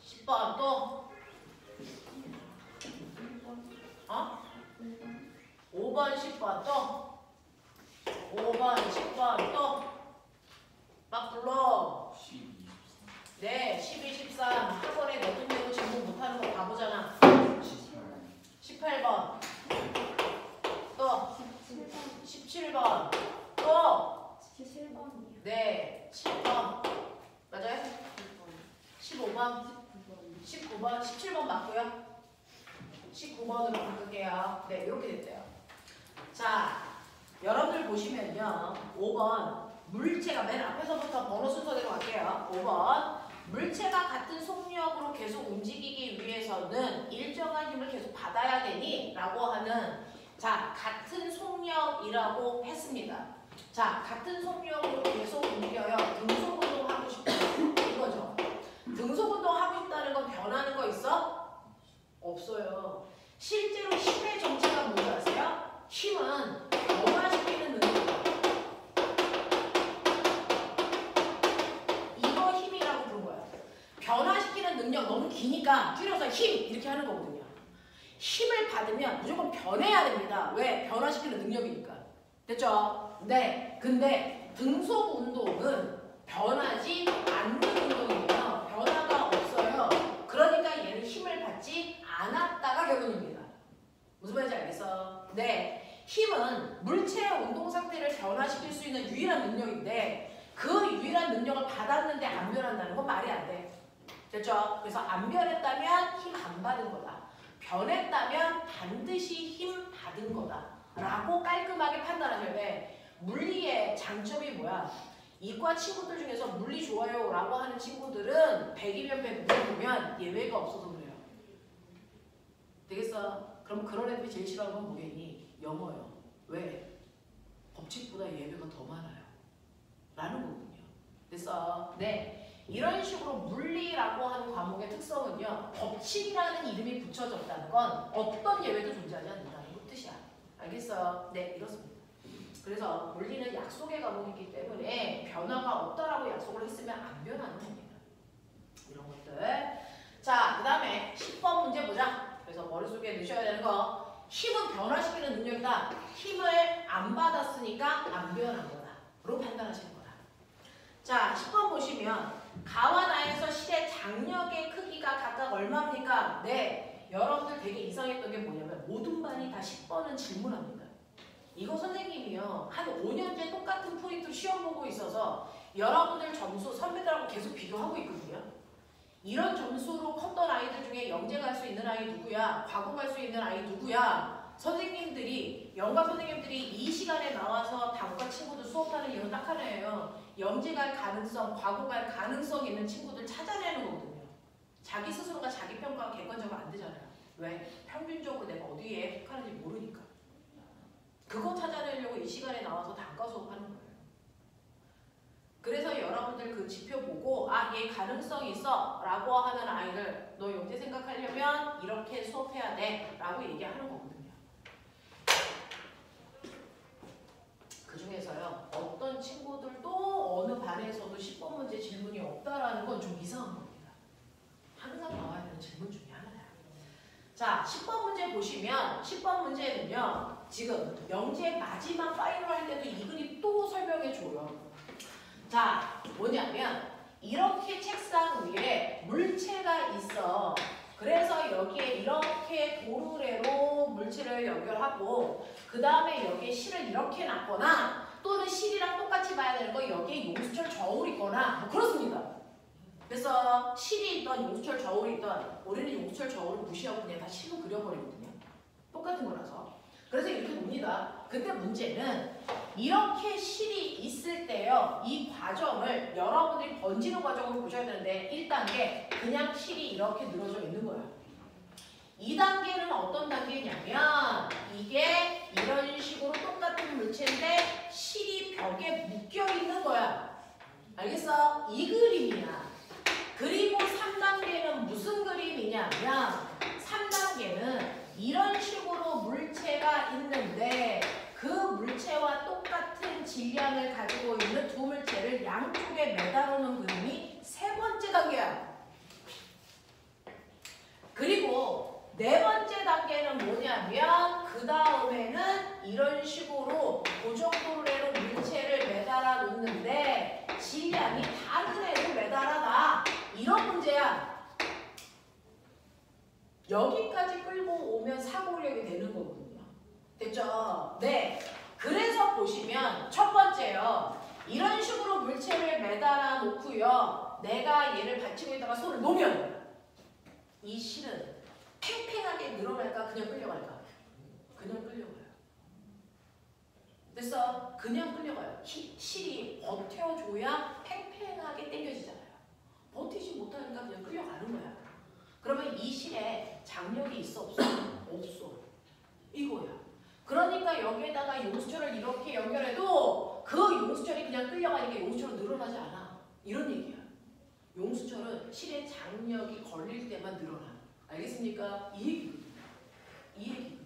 10번 또. 5번, 10번 또. 5번, 10번 또. 막 불러. 12, 23. 네, 12, 13. 학원에 내돈 질문 못하는 거 바보잖아. 18번. 또. 17번. 또. 17번이요. 네, 7번. 맞아요? 15번. 19번. 17번 맞고요. 19번으로 바꿀게요. 네, 이렇게 됐대요. 자, 여러분들 보시면요. 5번. 물체가 맨 앞에서부터 번호 순서대로 갈게요. 5번. 물체가 같은 속력으로 계속 움직이기 위해서는 일정한 힘을 계속 받아야 되니? 라고 하는 자, 같은 속력이라고 했습니다. 자, 같은 속력으로 계속 움직여요. 등속운동 하고 싶다. 이거죠. 등속운동 하고 싶다는 건 변하는 거 있어? 없어요. 실제로 힘의 정체가 뭔지 아세요? 힘은 변화시키는 능력이에요. 이거 힘이라고 부른 거야. 변화시키는 능력 너무 기니까 줄여서 힘 이렇게 하는 거거든요. 힘을 받으면 무조건 변해야 됩니다. 왜? 변화시키는 능력이니까. 됐죠? 네. 근데 등속 운동은 변하지 않는 운동이에요. 변화가 없어요. 그러니까 얘는 힘을 받지 않았다가 결론입니다. 무슨 말인지 알겠어? 네. 힘은 물체의 운동 상태를 변화시킬 수 있는 유일한 능력인데 그 유일한 능력을 받았는데 안 변한다는 건 말이 안 돼. 됐죠? 그래서 안 변했다면 힘 안 받은 거다. 변했다면 반드시 힘 받은 거다. 라고 깔끔하게 판단하셔야 돼. 물리의 장점이 뭐야? 이과 친구들 중에서 물리 좋아요 라고 하는 친구들은 100이면 100 물어보면 예외가 없어서 그래요. 되겠어? 그럼 그런 애들이 제일 싫어하는 건 뭐겠니? 영어요. 왜? 법칙보다 예외가 더 많아요. 라는 거거든요. 됐어? 네. 이런 식으로 물리라고 하는 과목의 특성은요. 법칙이라는 이름이 붙여졌다는 건 어떤 예외도 존재하지 않는다는 뜻이야. 알겠어요? 네, 이렇습니다. 그래서 물리는 약속의 과목이기 때문에 변화가 없다라고 약속을 했으면 안 변하는 겁니다. 이런 것들. 자, 그 다음에 10번 문제 보자. 그래서 머릿속에 넣으셔야 되는 거. 힘은 변화시키는 능력이다. 힘을 안 받았으니까 안 변한 거다. 로 판단하시는 거다. 자, 10번 보시면 가와 나에서 실의 장력의 크기가 각각 얼마입니까? 네. 여러분들 되게 이상했던 게 뭐냐면 모든 반이 다 10번은 질문합니다. 이거 선생님이요. 한 5년째 똑같은 포인트로 시험 보고 있어서 여러분들 점수 선배들하고 계속 비교하고 있거든요. 이런 점수로 컸던 아이들 중에 영재 갈 수 있는 아이 누구야? 과거 갈 수 있는 아이 누구야? 선생님들이, 영과 선생님들이 이 시간에 나와서 단과 친구들 수업하는 이유는 딱 하나예요. 영재 갈 가능성, 과거 갈 가능성 있는 친구들 찾아내는 거거든요. 자기 스스로가 자기 평가가 객관적으로 안 되잖아요. 왜? 평균적으로 내가 어디에 속하는지 모르니까. 그거 찾아내려고 이 시간에 나와서 단과 수업하는 거예요. 그래서 여러분들 그 지표 보고 아, 얘 가능성 있어 라고 하는 아이를 너 영재 생각하려면 이렇게 수업해야 돼 라고 얘기하는 거거든요. 그 중에서요. 어떤 친구들도 어느 반에서도 10번 문제 질문이 없다라는 건 좀 이상한 겁니다. 항상 나와야 되는 질문 중에 하나야. 자, 10번 문제 보시면 10번 문제는요. 지금 영재 마지막 파이널 할 때도 이 그림 또 설명해 줘요. 자, 뭐냐면 이렇게 책상 위에 물체가 있어. 그래서 여기에 이렇게 도르래로 물체를 연결하고 그 다음에 여기에 실을 이렇게 놨거나 또는 실이랑 똑같이 봐야 되는 거 여기에 용수철 저울이 있거나 뭐 그렇습니다. 그래서 실이 있던 용수철 저울이 있던 우리는 용수철 저울을 무시하고 그냥 다 실로 그려버리거든요. 똑같은 거라서. 그래서 이렇게 놉니다. 근데 문제는 이렇게 실이 있을 때요. 이 과정을 실을 여러분들이 번지는 과정으로 보셔야 되는데 1단계 그냥 실이 이렇게 늘어져 있는 거야. 2단계는 어떤 단계냐면 이게 이런 식으로 똑같은 물체인데 실이 벽에 묶여 있는 거야. 알겠어? 이 그림이야. 그리고 3단계는 무슨 그림이냐면 3단계는 이런 식으로 물체가 있는데 그 물체와 똑같은 질량을 가지고 있는 두 물체를 양쪽에 매달아 놓은 그림이 세 번째 단계야. 그리고 네 번째 단계는 뭐냐면 그 다음에는 이런 식으로 고정도래로 물체를 매달아 놓는데 질량이 다른 애를 매달아 놔. 이런 문제야. 여기까지 끌고 오면 사고력이 되는 거거든요. 됐죠? 네. 그래서 보시면 첫 번째요. 이런 식으로 물체를 매달아 놓고요. 내가 얘를 받치고 있다가 손을 놓으면 이 실은 팽팽하게 늘어날까 그냥 끌려갈까? 그냥 끌려가요. 됐어? 그냥 끌려가요. 실이 버텨줘야 팽팽하게 당겨지잖아요. 버티지 못하니까 그냥 끌려가는 거야. 그러면 이 실에 장력이 있어 없어? 없어. 이거야. 그러니까 여기에다가 용수철을 이렇게 연결해도 그 용수철이 그냥 끌려가니까 용수철은 늘어나지 않아. 이런 얘기야. 용수철은 실에 장력이 걸릴 때만 늘어나. 알겠습니까? 이 얘기거든요. 이 얘기거든요.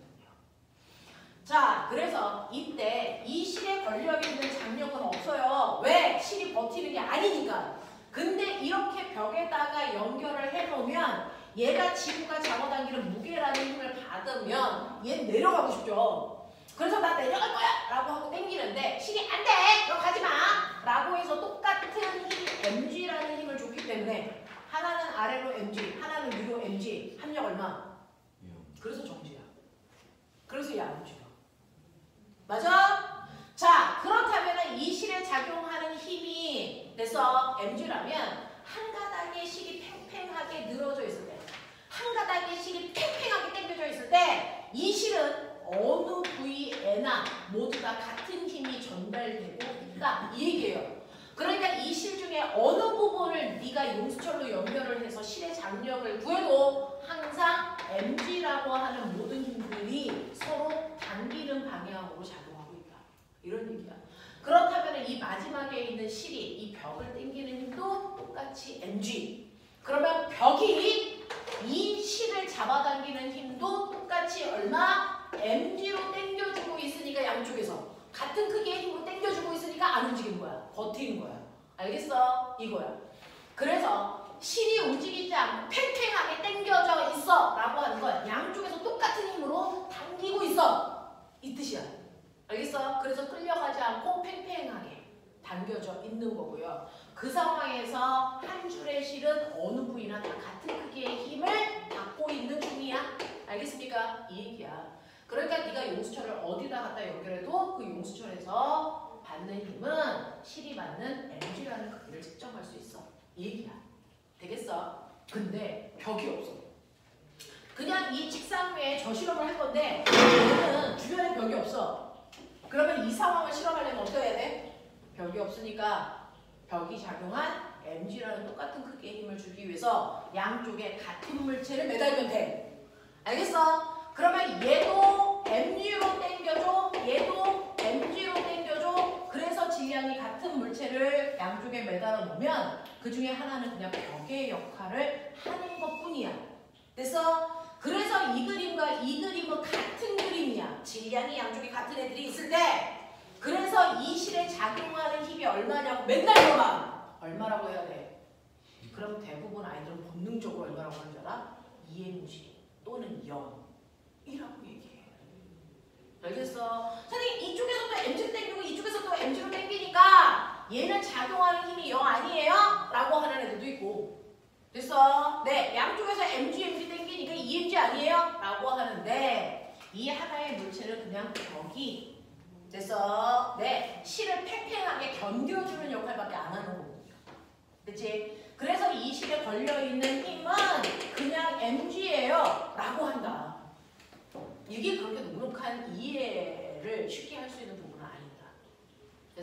자, 그래서 이때 이 실에 걸려있는 장력은 없어요. 왜? 실이 버티는 게 아니니까. 근데 이렇게 벽에다가 연결을 해놓으면 얘가 지구가 잡아당기는 무게라는 힘을 받으면 얘 내려가고 싶죠. 그래서 나 내려갈 거야! 라고 하고 당기는데 실이 안 돼! 너 가지 마! 라고 해서 똑같은 힘, mg라는 힘을 줬기 때문에 하나는 아래로 mg, 하나는 위로 mg, 합력 얼마? 그래서 정지야. 그래서 얘 안 움직여. 맞아? 자, 그렇다면 이 실에 작용하는 힘이 그래서 mg라면 한 가닥의 실이 팽팽하게 늘어져 있을 때, 한 가닥의 실이 팽팽하게 당겨져 있을 때 이 실은 어느 부위에나 모두 다 같은 힘이 전달되고 있다. 이 얘기예요. 그러니까 이 실 중에 어느 부분을 네가 용수철로 연결을 해서 실의 장력을 구해도 항상 mg라고 하는 모든 힘들이 서로 당기는 방향으로 작용하고 있다. 이런 얘기야. 그렇다면 이 마지막에 있는 실이 이 벽을 당기는 힘도 똑같이 mg. 그러면 벽이 이 실을 잡아당기는 힘도 똑같이 얼마? mg로 당겨주고 있으니까 양쪽에서 같은 크기의 힘으로 당겨주고 있으니까 안 움직이는 거야. 버티는 거야. 알겠어? 이거야. 그래서 실이 움직이지 않고 팽팽하게 당겨져 있어 라고 하는 건 양쪽에서 똑같은 힘으로 당기고 있어. 이 뜻이야. 알겠어? 그래서 끌려가지 않고 팽팽하게 당겨져 있는 거고요. 그 상황에서 한 줄의 실은 어느 부위나 다 같은 크기의 힘을 받고 있는 중이야. 알겠습니까? 이 얘기야. 그러니까 네가 용수철을 어디다 갖다 연결해도 그 용수철에서 받는 힘은 실이 받는 mg라는 크기를 측정할 수 있어. 이 얘기야. 되겠어? 근데 벽이 없어. 그냥 이 책상 위에 저 실험을 할 건데 얘는 주변에 벽이 없어. 그러면 이 상황을 실험하려면 어떻게 해야 돼? 벽이 없으니까 벽이 작용한 mg라는 똑같은 크기의 힘을 주기 위해서 양쪽에 같은 물체를 매달면 돼. 알겠어? 그러면 얘도 mg로 당겨줘. 얘도 mg로 당겨줘. 그래서 질량이 같은 물체를 양쪽에 매달아 놓으면 그 중에 하나는 그냥 벽의 역할을 하는 것뿐이야. 됐어? 그래서 이 그림과 이 그림은 같은 그림이야. 질량이 양쪽에 같은 애들이 있을 때 그래서 이 실에 작용하는 힘이 얼마냐고 맨날 물어봐. 얼마라고 해야 돼? 그럼 대부분 아이들은 본능적으로 얼마라고 하는 줄 알아? EMG 또는 0이라고 얘기해. 알겠어? 선생님 이쪽에서도 mg로 당기고 이쪽에서도 mg로 당기니까 얘는 작용하는 힘이 0 아니에요? 라고 하는 애들도 있고. 됐어? 네, 양쪽에서 mg 당기니까 EMG 아니에요? 라고 하는데 이 하나의 물체는 그냥 벽이 됐어? 네, 실을 팽팽하게 견뎌주는 역할밖에 안 하는 거거든요. 그치? 그래서 이 실에 걸려있는 힘은 그냥 mg예요 라고 한다. 이게 그렇게 넉넉한 이해를 쉽게 할 수 있는 부분은 아니다.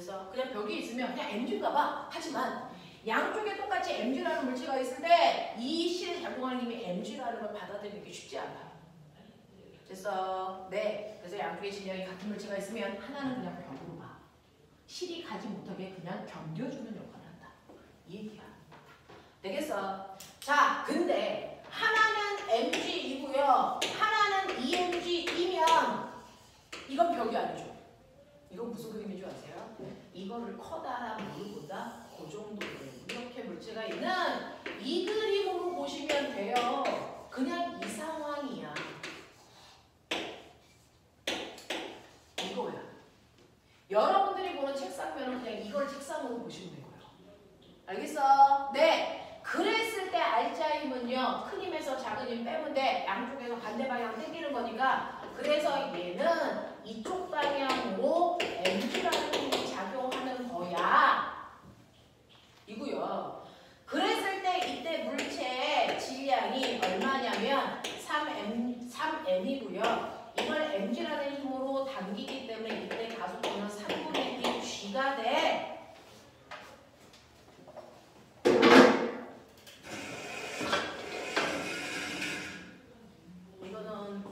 그래서 그냥 벽이 있으면 그냥 mg인가 봐. 하지만 양쪽에 똑같이 mg라는 물체가 있을 때 이 실에 작용하는 힘이 mg라는 걸 받아들이기 쉽지 않아. 됐어? 네. 그래서 양쪽에 질량이 같은 물체가 있으면 하나는 그냥 벽으로 봐. 실이 가지 못하게 그냥 견뎌주는 역할을 한다. 이 얘기야. 되겠어? 자, 근데 하나는 mg이고요. 하나는 EMG이면 이건 벽이 아니죠. 이건 무슨 그림인 줄 아세요? 이거를 커다란 물보다 그 정도 이렇게 물체가 있는 이 그림으로 보시면 돼요. 그냥 이 상황이야. 이거야. 여러분들이 보는 책상면은 그냥 이걸 책상으로 보시면 되고요. 알겠어? 네. 그랬을 때 알자 힘은요. 큰 힘에서 작은 힘 빼면 돼. 양쪽에서 반대 방향 당기는 거니까. 그래서 얘는 이쪽 방향으로 mg라는 힘이 작용하는 거야. 이고요. 그랬을 때 이때 물체의 질량이 얼마냐면 3m이고요. 이걸 mg라는 힘으로 당기기 때문에 이때 가속도는 3분의 1 g가 돼. 이거는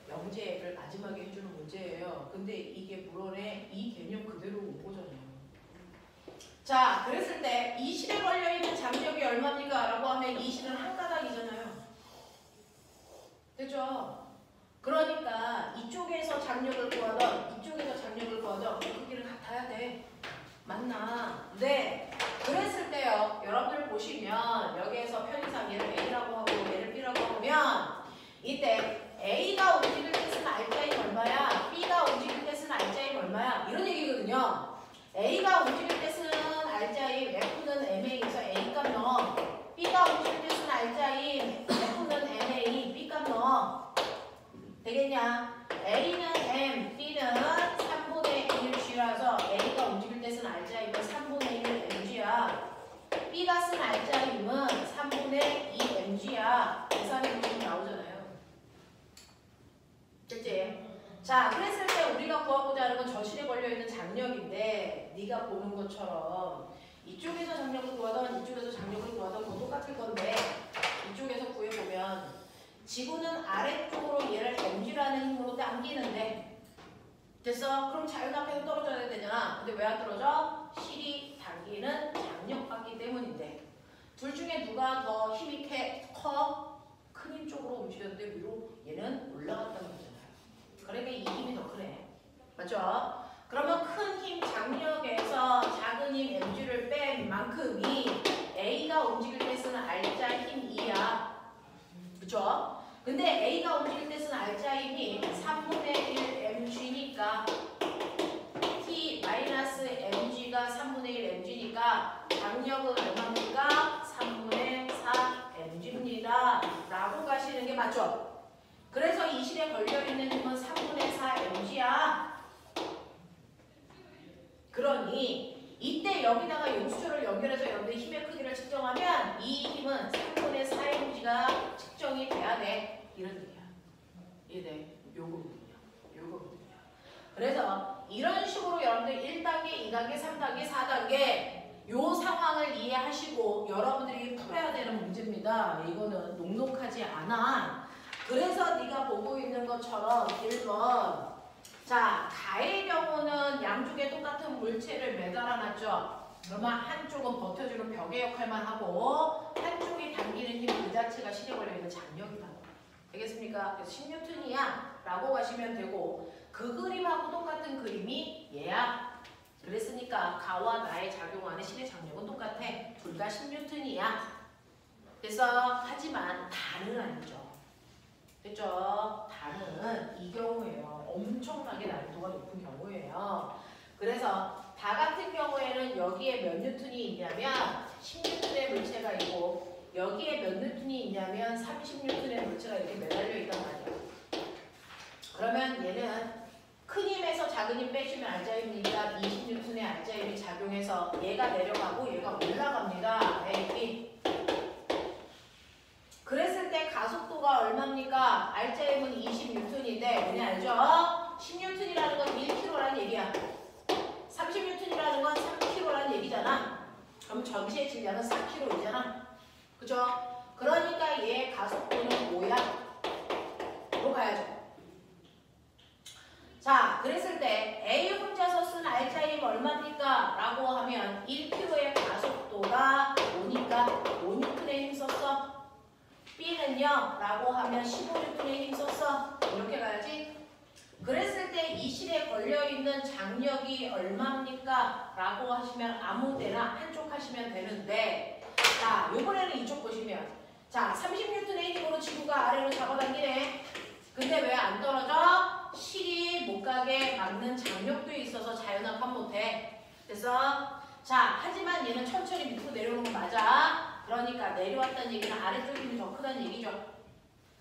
영재를 마지막에 해주는 문제예요. 근데 이게 물론에 이 개념 그대로 못 보잖아요. 자, 그랬을 때 이 실에 걸려있는 장력이 얼마입니까? 라고 하면 이 실은 한 가닥이잖아요. 됐죠? 그러니까 이쪽에서 장력을 구하던 이쪽에서 장력을 구하던 크기를 같아야 돼. 맞나? 네. 그랬을 때요. 여러분들 보시면 여기에서 편의상 얘를 A라고 하고 얘를 B라고 하면 이때 A가 움직일 때 쓰는 알자임 얼마야? B가 움직일 때 쓰는 알자임 얼마야? 이런 얘기거든요. A가 움직일 때 쓰는 알자임 F는 MA에서 A 값 넣어. B가 움직일 때 쓰는 알자임 F는 MA, B 값 넣어. 되겠냐? A는 M, B는 3분의 1G라서 A가 움직일 때 쓴 알자임은 3분의 1 mg야. B가 쓴 알자임은 3분의 2 mg야. 계산해 보시면 나오잖아요. 됐지? 자, 그랬을 때 우리가 구하고자 하는 건 저 실에 걸려있는 장력인데 네가 보는 것처럼 이쪽에서 장력을 구하던 이쪽에서 장력을 구하던 뭐 똑같을 건데 이쪽에서 구해보면 지구는 아래쪽으로 얘를 mg라는 힘으로 당기는데 됐어? 그럼 자유낙하에서 떨어져야 되잖아. 근데 왜 안 떨어져? 실이 당기는 장력받기 때문인데 둘 중에 누가 더 힘이 커? 큰 힘 쪽으로 움직였는데 위로 얘는 올라갔다는 거잖아요. 그러니까 이 힘이 더 크네. 맞죠? 그러면 큰 힘 장력에서 작은 힘 mg를 뺀 만큼이 A가 움직일 때 쓰는 알자 힘 2야. 그쵸? 근데 A가 움직일 때 쓰는 알자 힘이 3분의 1 mg니까 T-mg가 3분의 1 mg니까 장력은 얼마입니까? 3분의 4 mg입니다. 라고 가시는 게 맞죠? 그래서 이 실에 걸려있는 힘은 3분의 4 mg야. 그러니 이때 여기다가 용수초를 연결해서 여러분들 힘의 크기를 측정하면 이 힘은 3분의 4 mg가 측정이 돼야 돼. 이런 얘기야. 이해돼? 요거거든요. 요거거든요. 그래서 이런 식으로 여러분들 1단계, 2단계, 3단계, 4단계 요 상황을 이해하시고 여러분들이 풀어야 되는 문제입니다. 이거는 녹록하지 않아. 그래서 네가 보고 있는 것처럼 1번 자, 가의 경우는 양쪽에 똑같은 물체를 매달아놨죠. 그러면 한쪽은 버텨주는 벽의 역할만 하고 한쪽이 당기는 힘 그 자체가 실에 걸려있는 장력이다. 되겠습니까? 그래서 10N이야 라고 하시면 되고 그 그림하고 똑같은 그림이 얘야. 그랬으니까 가와 나의 작용하는 실의 장력은 똑같아. 둘 다 10N이야. 그래서 하지만 다는 아니죠. 됐죠? 다는 이 경우예요. 엄청나게 난이도가 높은 경우예요. 그래서 다 같은 경우에는 여기에 몇 뉴턴이 있냐면 10뉴턴의 물체가 있고 여기에 몇 뉴턴이 있냐면 30뉴턴의 물체가 이렇게 매달려 있단 말이야. 그러면 얘는 큰 힘에서 작은 힘 빼주면 알자임이니까 20뉴턴의 알자임이 작용해서 얘가 내려가고 얘가 올라갑니다. A, B. 그랬을 때 가속도가 얼마입니까? 알자임은 20뉴턴인데 뭐냐 알죠? 10뉴턴이라는 건 1kg라는 얘기야. 30뉴턴이라는 건 전체 질량은 4kg이잖아. 그죠? 그러니까 얘 가속도는 뭐야? 로 가야죠. 자, 그랬을 때 A 혼자서 쓴 알짜임 얼마입니까? 라고 하면 1kg의 가속도가 5니까 5N에 힘썼어. B는요? 라고 하면 15N에 힘썼어. 이렇게 가야지. 그랬을 때 이 실에 걸려있는 장력이 얼마입니까? 라고 하시면 아무 데나 한쪽 하시면 되는데, 자, 요번에는 이쪽 보시면, 자, 30N의 힘으로 지구가 아래로 잡아당기네. 근데 왜 안 떨어져? 실이 못 가게 막는 장력도 있어서 자연압합 못해. 됐어? 자, 하지만 얘는 천천히 밑으로 내려오는 거 맞아. 그러니까 내려왔다는 얘기는 아래쪽 힘이 더 크다는 얘기죠.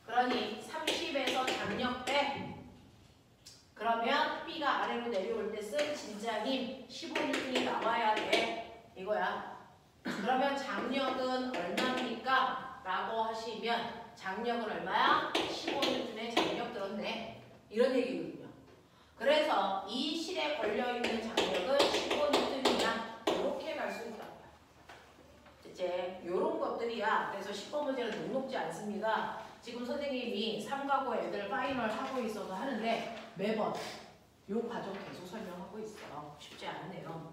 그러니 30에서 장력 빼. 그러면 B가 아래로 내려올 때 쓴 진짜 힘 15N이 나와야 돼. 이거야. 그러면 장력은 얼마입니까? 라고 하시면 장력은 얼마야? 15N의 장력 들었네. 이런 얘기거든요. 그래서 이 실에 걸려있는 장력은 15N이야. 이렇게 갈 수 있다. 이제 이런 것들이야. 그래서 10번 문제는 녹록지 않습니다. 지금 선생님이 3과고 애들 파이널 하고 있어서 하는데 매번 이 과정 계속 설명하고 있어요. 쉽지 않네요.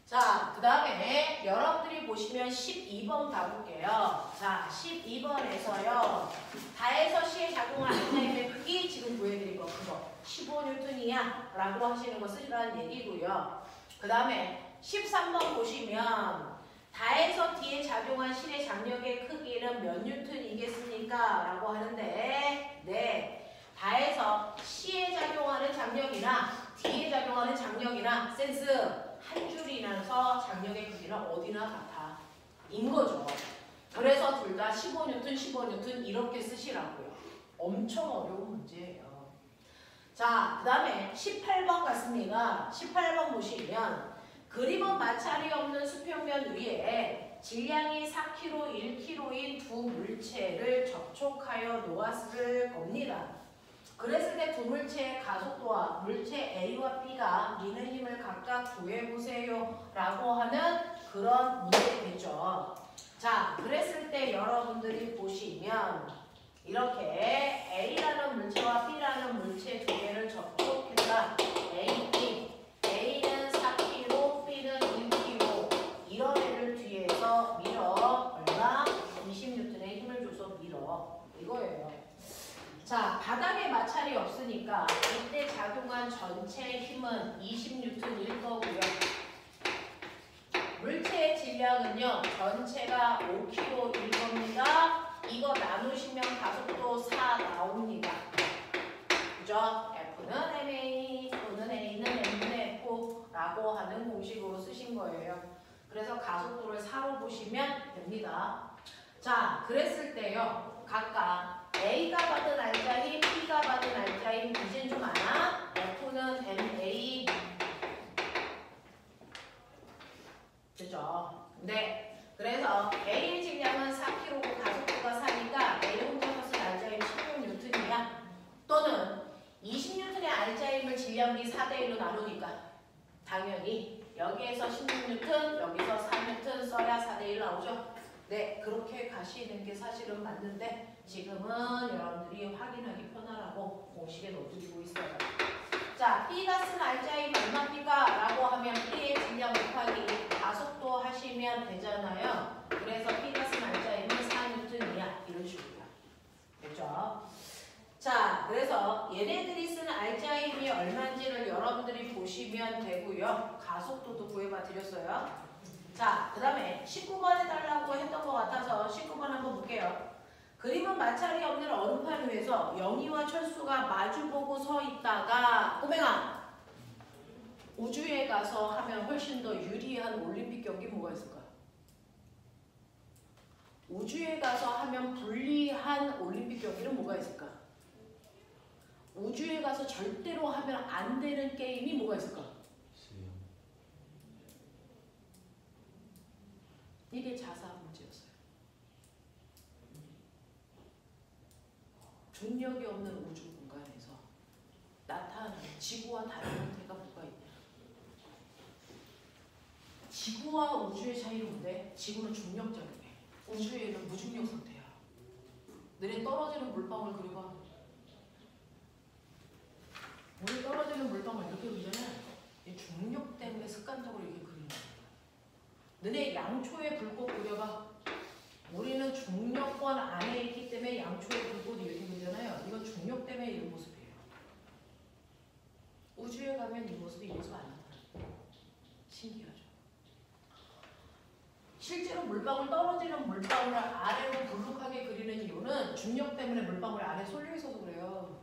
자, 그 다음에 여러분들이 보시면 12번 가볼게요. 자, 12번에서요. 다해서 시에 작용한 알짜임의 크기 지금 구해드린 거 그거 15N이야 라고 하시는 거 쓰시라는 얘기고요. 그 다음에 13번 보시면 다해서 D에 작용한 실의 장력의 크기는 몇 뉴턴이겠습니까? 라고 하는데 네, 다해서 C에 작용하는 장력이나 D에 작용하는 장력이나 센스 한 줄이면서 장력의 크기는 어디나 같아. 인 거죠. 그래서 둘 다 15N, 15N 이렇게 쓰시라고요. 엄청 어려운 문제예요. 자, 그 다음에 18번 같습니다. 18번 보시면 그림은 마찰이 없는 수평면 위에 질량이 4kg, 1kg인 두 물체를 접촉하여 놓았을 겁니다. 그랬을 때 두 물체의 가속도와 물체 A와 B가 미는 힘을 각각 구해보세요 라고 하는 그런 문제겠죠. 자, 그랬을 때 여러분들이 보시면 이렇게 A라는 물체와 B라는 물체 두 개를 접촉했다. A, B. A는 4kg, B는 1kg. 이런 애를 뒤에서 밀어. 얼마? 20N의 힘을 줘서 밀어. 이거예요. 자, 바닥에 마찰이 없으니까 이때 작용한 전체 힘은 20N일 거고요. 물체의 질량은요. 전체가 5kg일 겁니다. 이거 나누시면 가속도 4 나옵니다. 그죠? F는 MA, 또는 A는 M분의 F라고 하는 공식으로 쓰신 거예요. 그래서 가속도를 4로 보시면 됩니다. 자, 그랬을 때요. 각각 A가 받은 알짜힘, B가 받은 알짜힘 이젠 좀 아나? F는 MA 그죠? 네. 그래서 A의 질량은 4kg고 가속도가 4니까 A 혼자서 쓴 알짜힘 16N이야. 또는 20N의 알짜힘을 질량비 4대1로 나누니까 당연히 여기에서 16N, 여기서 4N 써야 4대1 나오죠? 네, 그렇게 가시는 게 사실은 맞는데 지금은 여러분들이 확인하기 편하라고 공식에 넣어드리고 있어요. 자, B가 쓴 알짜힘 얼마입니까? 라고 하면 B의 질량 곱하기 가속도 하시면 되잖아요. 그래서 B가 쓴 알짜힘은 4N이야. 이런 식으로요. 됐죠? 자, 그래서 얘네들이 쓴 알짜힘이 얼마인지를 여러분들이 보시면 되고요. 가속도도 구해봐 드렸어요. 자, 그 다음에 19번 해달라고 했던 것 같아서 19번 한번 볼게요. 그림은 마찰이 없는 얼음판 위에서 영희와 철수가 마주보고 서 있다가 꼬맹아! 우주에 가서 하면 훨씬 더 유리한 올림픽 경기 뭐가 있을까? 우주에 가서 하면 불리한 올림픽 경기는 뭐가 있을까? 우주에 가서 절대로 하면 안 되는 게임이 뭐가 있을까? 이게 자사 문제였어요. 중력이 없는 우주 공간에서 나타나는 지구와 다른 형태가 뭐가 있냐? 지구와 우주의 차이는 뭔데? 지구는 중력적이네. 우주에는 무중력 상태야. 너네 떨어지는 물방울 그려봐. 우리 떨어지는 물방울 이렇게 그리잖아. 이 중력 때문에 습관적으로 이렇게 그리는 거야. 너네 양초의 불꽃 그려봐. 우리는 중력권 안에 있기 때문에 양초의 불꽃이 이렇게 그리잖아요. 이건 중력 때문에 이런 모습이에요. 우주에 가면 이 모습이 이 모습 안 나타나요. 신기하죠. 실제로 물방울 떨어지는 물방울을 아래로 불룩하게 그리는 이유는 중력 때문에 물방울 아래 쏠려 있어서 그래요.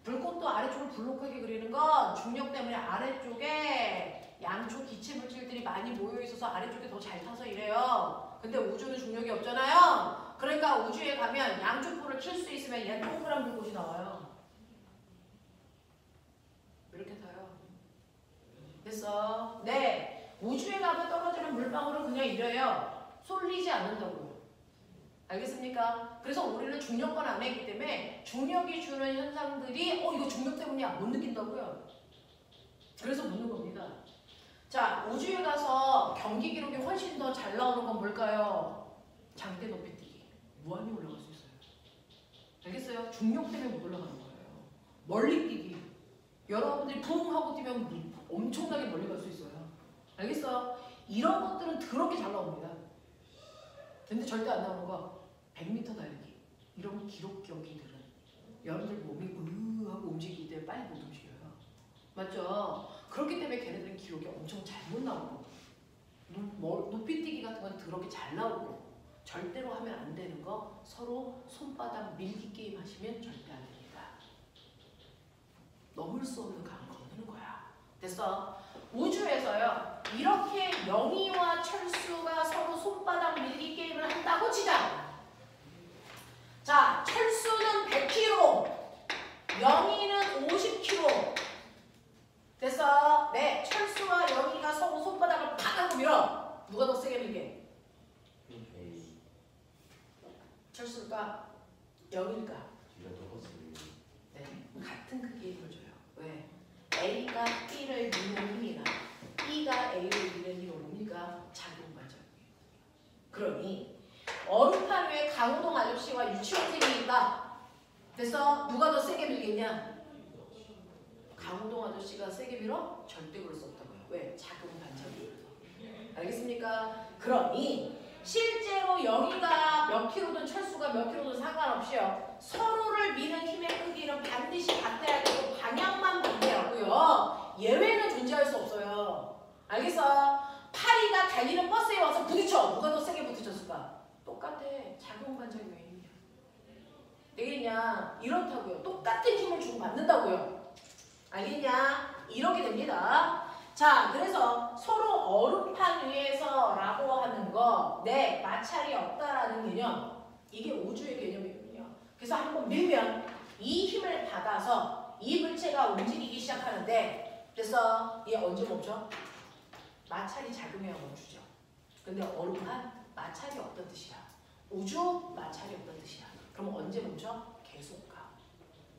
불꽃도 아래쪽을 불룩하게 그리는 건 중력 때문에 아래쪽에 양초 기체 물질들이 많이 모여 있어서 아래쪽에 더 잘 타서 이래요. 근데 우주는 중력이 없잖아요. 그러니까 우주에 가면 양초불을 켤 수 있으면 얘는 동그란 불꽃이 나와요. 이렇게 타요. 됐어? 네. 우주에 가면 떨어지는 물방울은 그냥 이래요. 쏠리지 않는다고요. 알겠습니까? 그래서 우리는 중력권 안에 있기 때문에 중력이 주는 현상들이 이거 중력 때문이야 못 느낀다고요. 그래서 묻는 겁니다. 자, 우주에 가서 경기 기록이 훨씬 더 잘 나오는 건 뭘까요? 장대 높이 뛰기. 무한히 올라갈 수 있어요. 알겠어요? 중력 때문에 못 올라가는 거예요. 멀리 뛰기. 여러분들이 붕 하고 뛰면 엄청나게 멀리 갈 수 있어요. 알겠어? 이런 것들은 더럽게 잘 나옵니다. 근데 절대 안 나오는 거 100m 달리기. 이런 기록 경기들은 여러분들 몸이 하고 움직이기 때문에 빨리 못 움직여요. 맞죠? 그렇기 때문에 걔네들은 기록이 엄청 잘못 나오고 높이 뛰기 같은 건 더럽게 잘 나오고 절대로 하면 안 되는 거 서로 손바닥 밀기 게임 하시면 절대 안 됩니다. 넘을 수 없는 강을 건너는 거야. 됐어? 우주에서요. 이렇게 영희와 철수가 서로 손바닥 밀기 게임을 한다고 치자. 자, 철수는 100kg, 영희는 50kg. 됐어? 네, 철수와 영희가 서로 손바닥을 팍 하고 밀어. 누가 더 세게 밀게? 철수일까? 영희일까? 네, 같은 크기의 힘을 줘요. 왜? A가 B를 미는 힘이나 B가 A를 미는 힘이 뭡니까? 작용반작용이에요. 그러니 얼음판 위에 강호동 아저씨와 유치원생이 있다. 됐어? 누가 더 세게 밀겠냐? 강호동 아저씨가 세게 밀어? 절대 그럴 수 없다고요. 왜? 작용반작용이에요. 알겠습니까? 그러니 실제로 영희가 몇 킬로든 철수가 몇 킬로든 상관없이요. 서로를 미는 힘의 크기는 반드시 같아야 되고 방향만 반대하고요. 예외는 존재할 수 없어요. 알겠어? 파리가 달리는 버스에 와서 부딪혀. 누가 더 세게 부딪혔을까? 똑같아. 작용반작용의 힘이야. 되겠냐? 이렇다고요. 똑같은 힘을 주고 받는다고요. 알겠냐? 이렇게 됩니다. 자, 그래서 서로 얼음판 위에서라고 하는 거, 네, 마찰이 없다라는 개념, 이게 우주의 개념이거든요. 그래서 한번 밀면 이 힘을 받아서 이 물체가 움직이기 시작하는데, 그래서 얘 언제 멈춰? 마찰이 작용해야 멈추죠. 근데 얼음판 마찰이 없던 뜻이야. 우주 마찰이 없던 뜻이야. 그럼 언제 멈춰? 계속 가.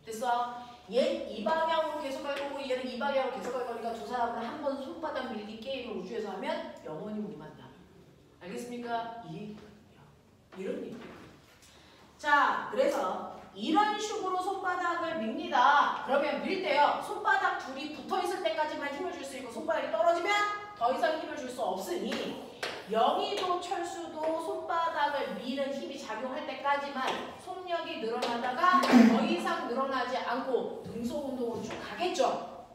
됐어? 얘 이 방향으로 계속 갈 거고 얘는 이 방향으로 계속 갈 거니까 두 사람은 한 번 손바닥 밀기 게임을 우주에서 하면 영원히 못 만나. 알겠습니까? 이 얘기거든요. 이런 얘기예요. 자, 그래서 이런 식으로 손바닥을 밉니다. 그러면 밀 때요. 손바닥 둘이 붙어있을 때까지만 힘을 줄 수 있고 손바닥이 떨어지면 더 이상 힘을 줄 수 없으니 영희도 철수도 손바닥을 미는 힘이 작용할 때까지만 속력이 늘어나다가 더 이상 늘어나지 않고 등속 운동으로 쭉 가겠죠.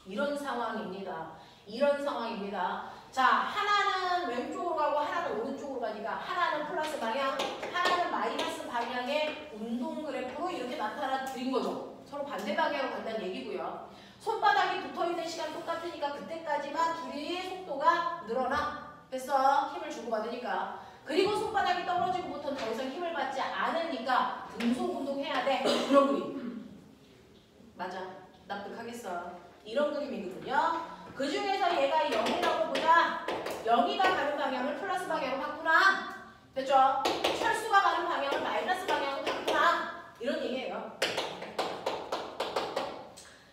이런 상황입니다. 이런 상황입니다. 자, 하나는 왼쪽으로 가고 하나는 오른쪽으로 가니까 하나는 플러스 방향, 하나는 마이너스 방향의 운동 그래프로 이렇게 나타나 드린 거죠. 서로 반대 방향으로 간다는 얘기고요. 손바닥이 붙어있는 시간 똑같으니까 그때까지만 둘이 속도가 늘어나. 그래서 힘을 주고받으니까. 그리고 손바닥이 떨어지고부터는 더 이상 힘을 받지 않으니까 등속 운동해야 돼. 그런 그림. 맞아. 납득하겠어. 이런 그림이거든요. 그 중에서 얘가 0이라고 보자. 0이가 가는 방향을 플러스 방향으로 바꾸나. 됐죠? 철수가 가는 방향을 마이너스 방향으로 바꾸나. 이런 얘기예요.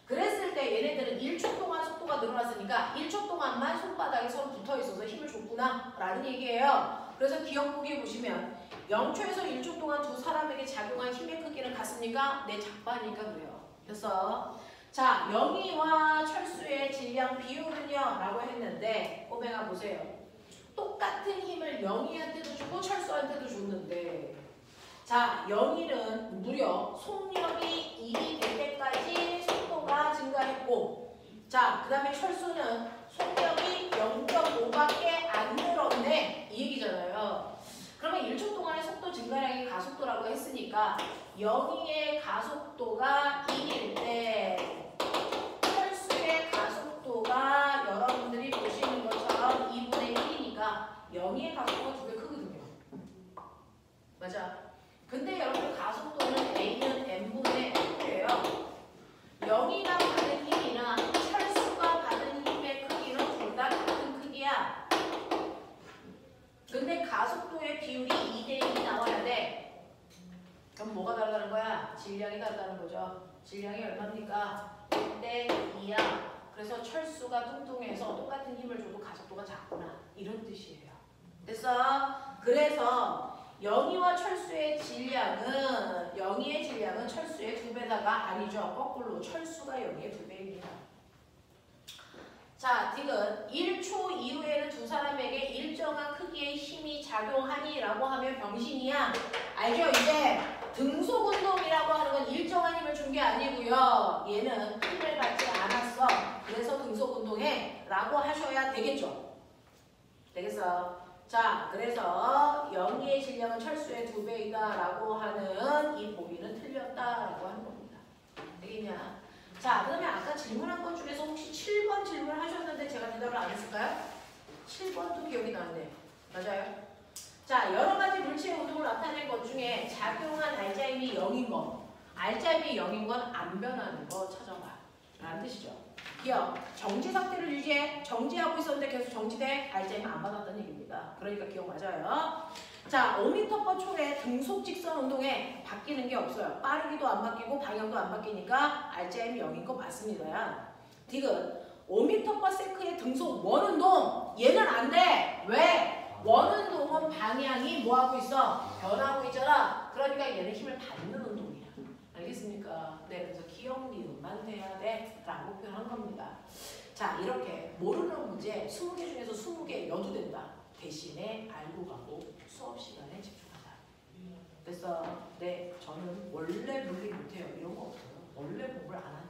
그랬을 때 얘네들은 1초 동안 속도가 속도가 늘어났으니까 1초 동안만 손바닥이 서로 붙어 있어서 힘을 줬구나 라는 얘기예요. 그래서 기억보기에 보시면 0초에서 1초 동안 두 사람에게 작용한 힘의 크기는 같습니까? 네, 작바니까 그래요. 됐어. 자, 영희와 철수의 질량 비율은요 라고 했는데 꼬맹아 보세요. 똑같은 힘을 영희한테도 주고 철수한테도 줬는데 자, 영희는 무려 속력이 1이 될 때까지 속도가 증가했고 자, 그 다음에 철수는 속력이 0.5밖에 안 늘었네 이 얘기잖아요. 그러면 1초 동안의 속도 증가량이 가속도라고 했으니까 영희의 가속도가 1일 때 철수의 가속도가 여러분들이 보시는 것처럼 2분의 1이니까 영희의 가속도가 2배 크거든요. 맞아. 근데 여러분 가속도는 A는 N분의 F예요. 영희가 받은 힘이나 철수가 받은 힘의 크기는 둘 다 같은 크기야. 근데 가속도의 비율이 2대 1이 나와야 돼. 그럼 뭐가 다르다는 거야? 질량이 다르다는 거죠. 질량이 얼마입니까? 1대 2야. 그래서 철수가 뚱뚱해서 똑같은 힘을 줘도 가속도가 작구나. 이런 뜻이에요. 됐어? 그래서 영희와 철수의 질량은 영희의 질량은 철수의 2배다가 아니죠. 거꾸로 철수가 영희의 2배입니다. 자, 디귿 1초 이후에는 두 사람에게 일정한 크기의 힘이 작용하니 라고 하면 병신이야. 알죠? 이제 등속운동이라고 하는 건 일정한 힘을 준 게 아니고요. 얘는 힘을 받지 않았어. 그래서 등속운동해 라고 하셔야 되겠죠. 되겠어? 자, 그래서 영희의 질량은 철수의 2배이다 라고 하는 이 보기는 틀렸다라고 하는 겁니다. 되겠냐? 자, 그 다음에 아까 질문한 것 중에서 혹시 7번 질문을 하셨는데 제가 대답을 안 했을까요? 7번도 기억이 나는데. 맞아요? 자, 여러 가지 물체의 운동을 나타낸 것 중에 작용한 알자임이 0인 거, 알자임이 0인 건 안 변하는 거 찾아봐. 라는 뜻이죠. 기억, 정지 상태를 유지해. 정지하고 있었는데 계속 정지돼. 알자임이 안 받았다는 얘기입니다. 그러니까 기억 맞아요. 자, 5m/초 초의 등속 직선 운동에 바뀌는 게 없어요. 빠르기도 안 바뀌고 방향도 안 바뀌니까 알자임이 0인 거 맞습니다. 디귿 5m/s의 등속 원운동 얘는 안 돼. 왜? 원운동은 방향이 뭐하고 있어? 변하고 있잖아. 그러니까 얘는 힘을 받는 운동이야. 알겠습니까? 네, 그래서 기억 니은만 돼야 돼 라고 표현한 겁니다. 자, 이렇게 모르는 문제 20개 중에서 20개 여도 된다. 대신에 알고 가고 수업 시간에 집중하자. 됐어? 네, 저는 원래 물리 못해요. 이런 거 없어요. 원래 공부를 안 하는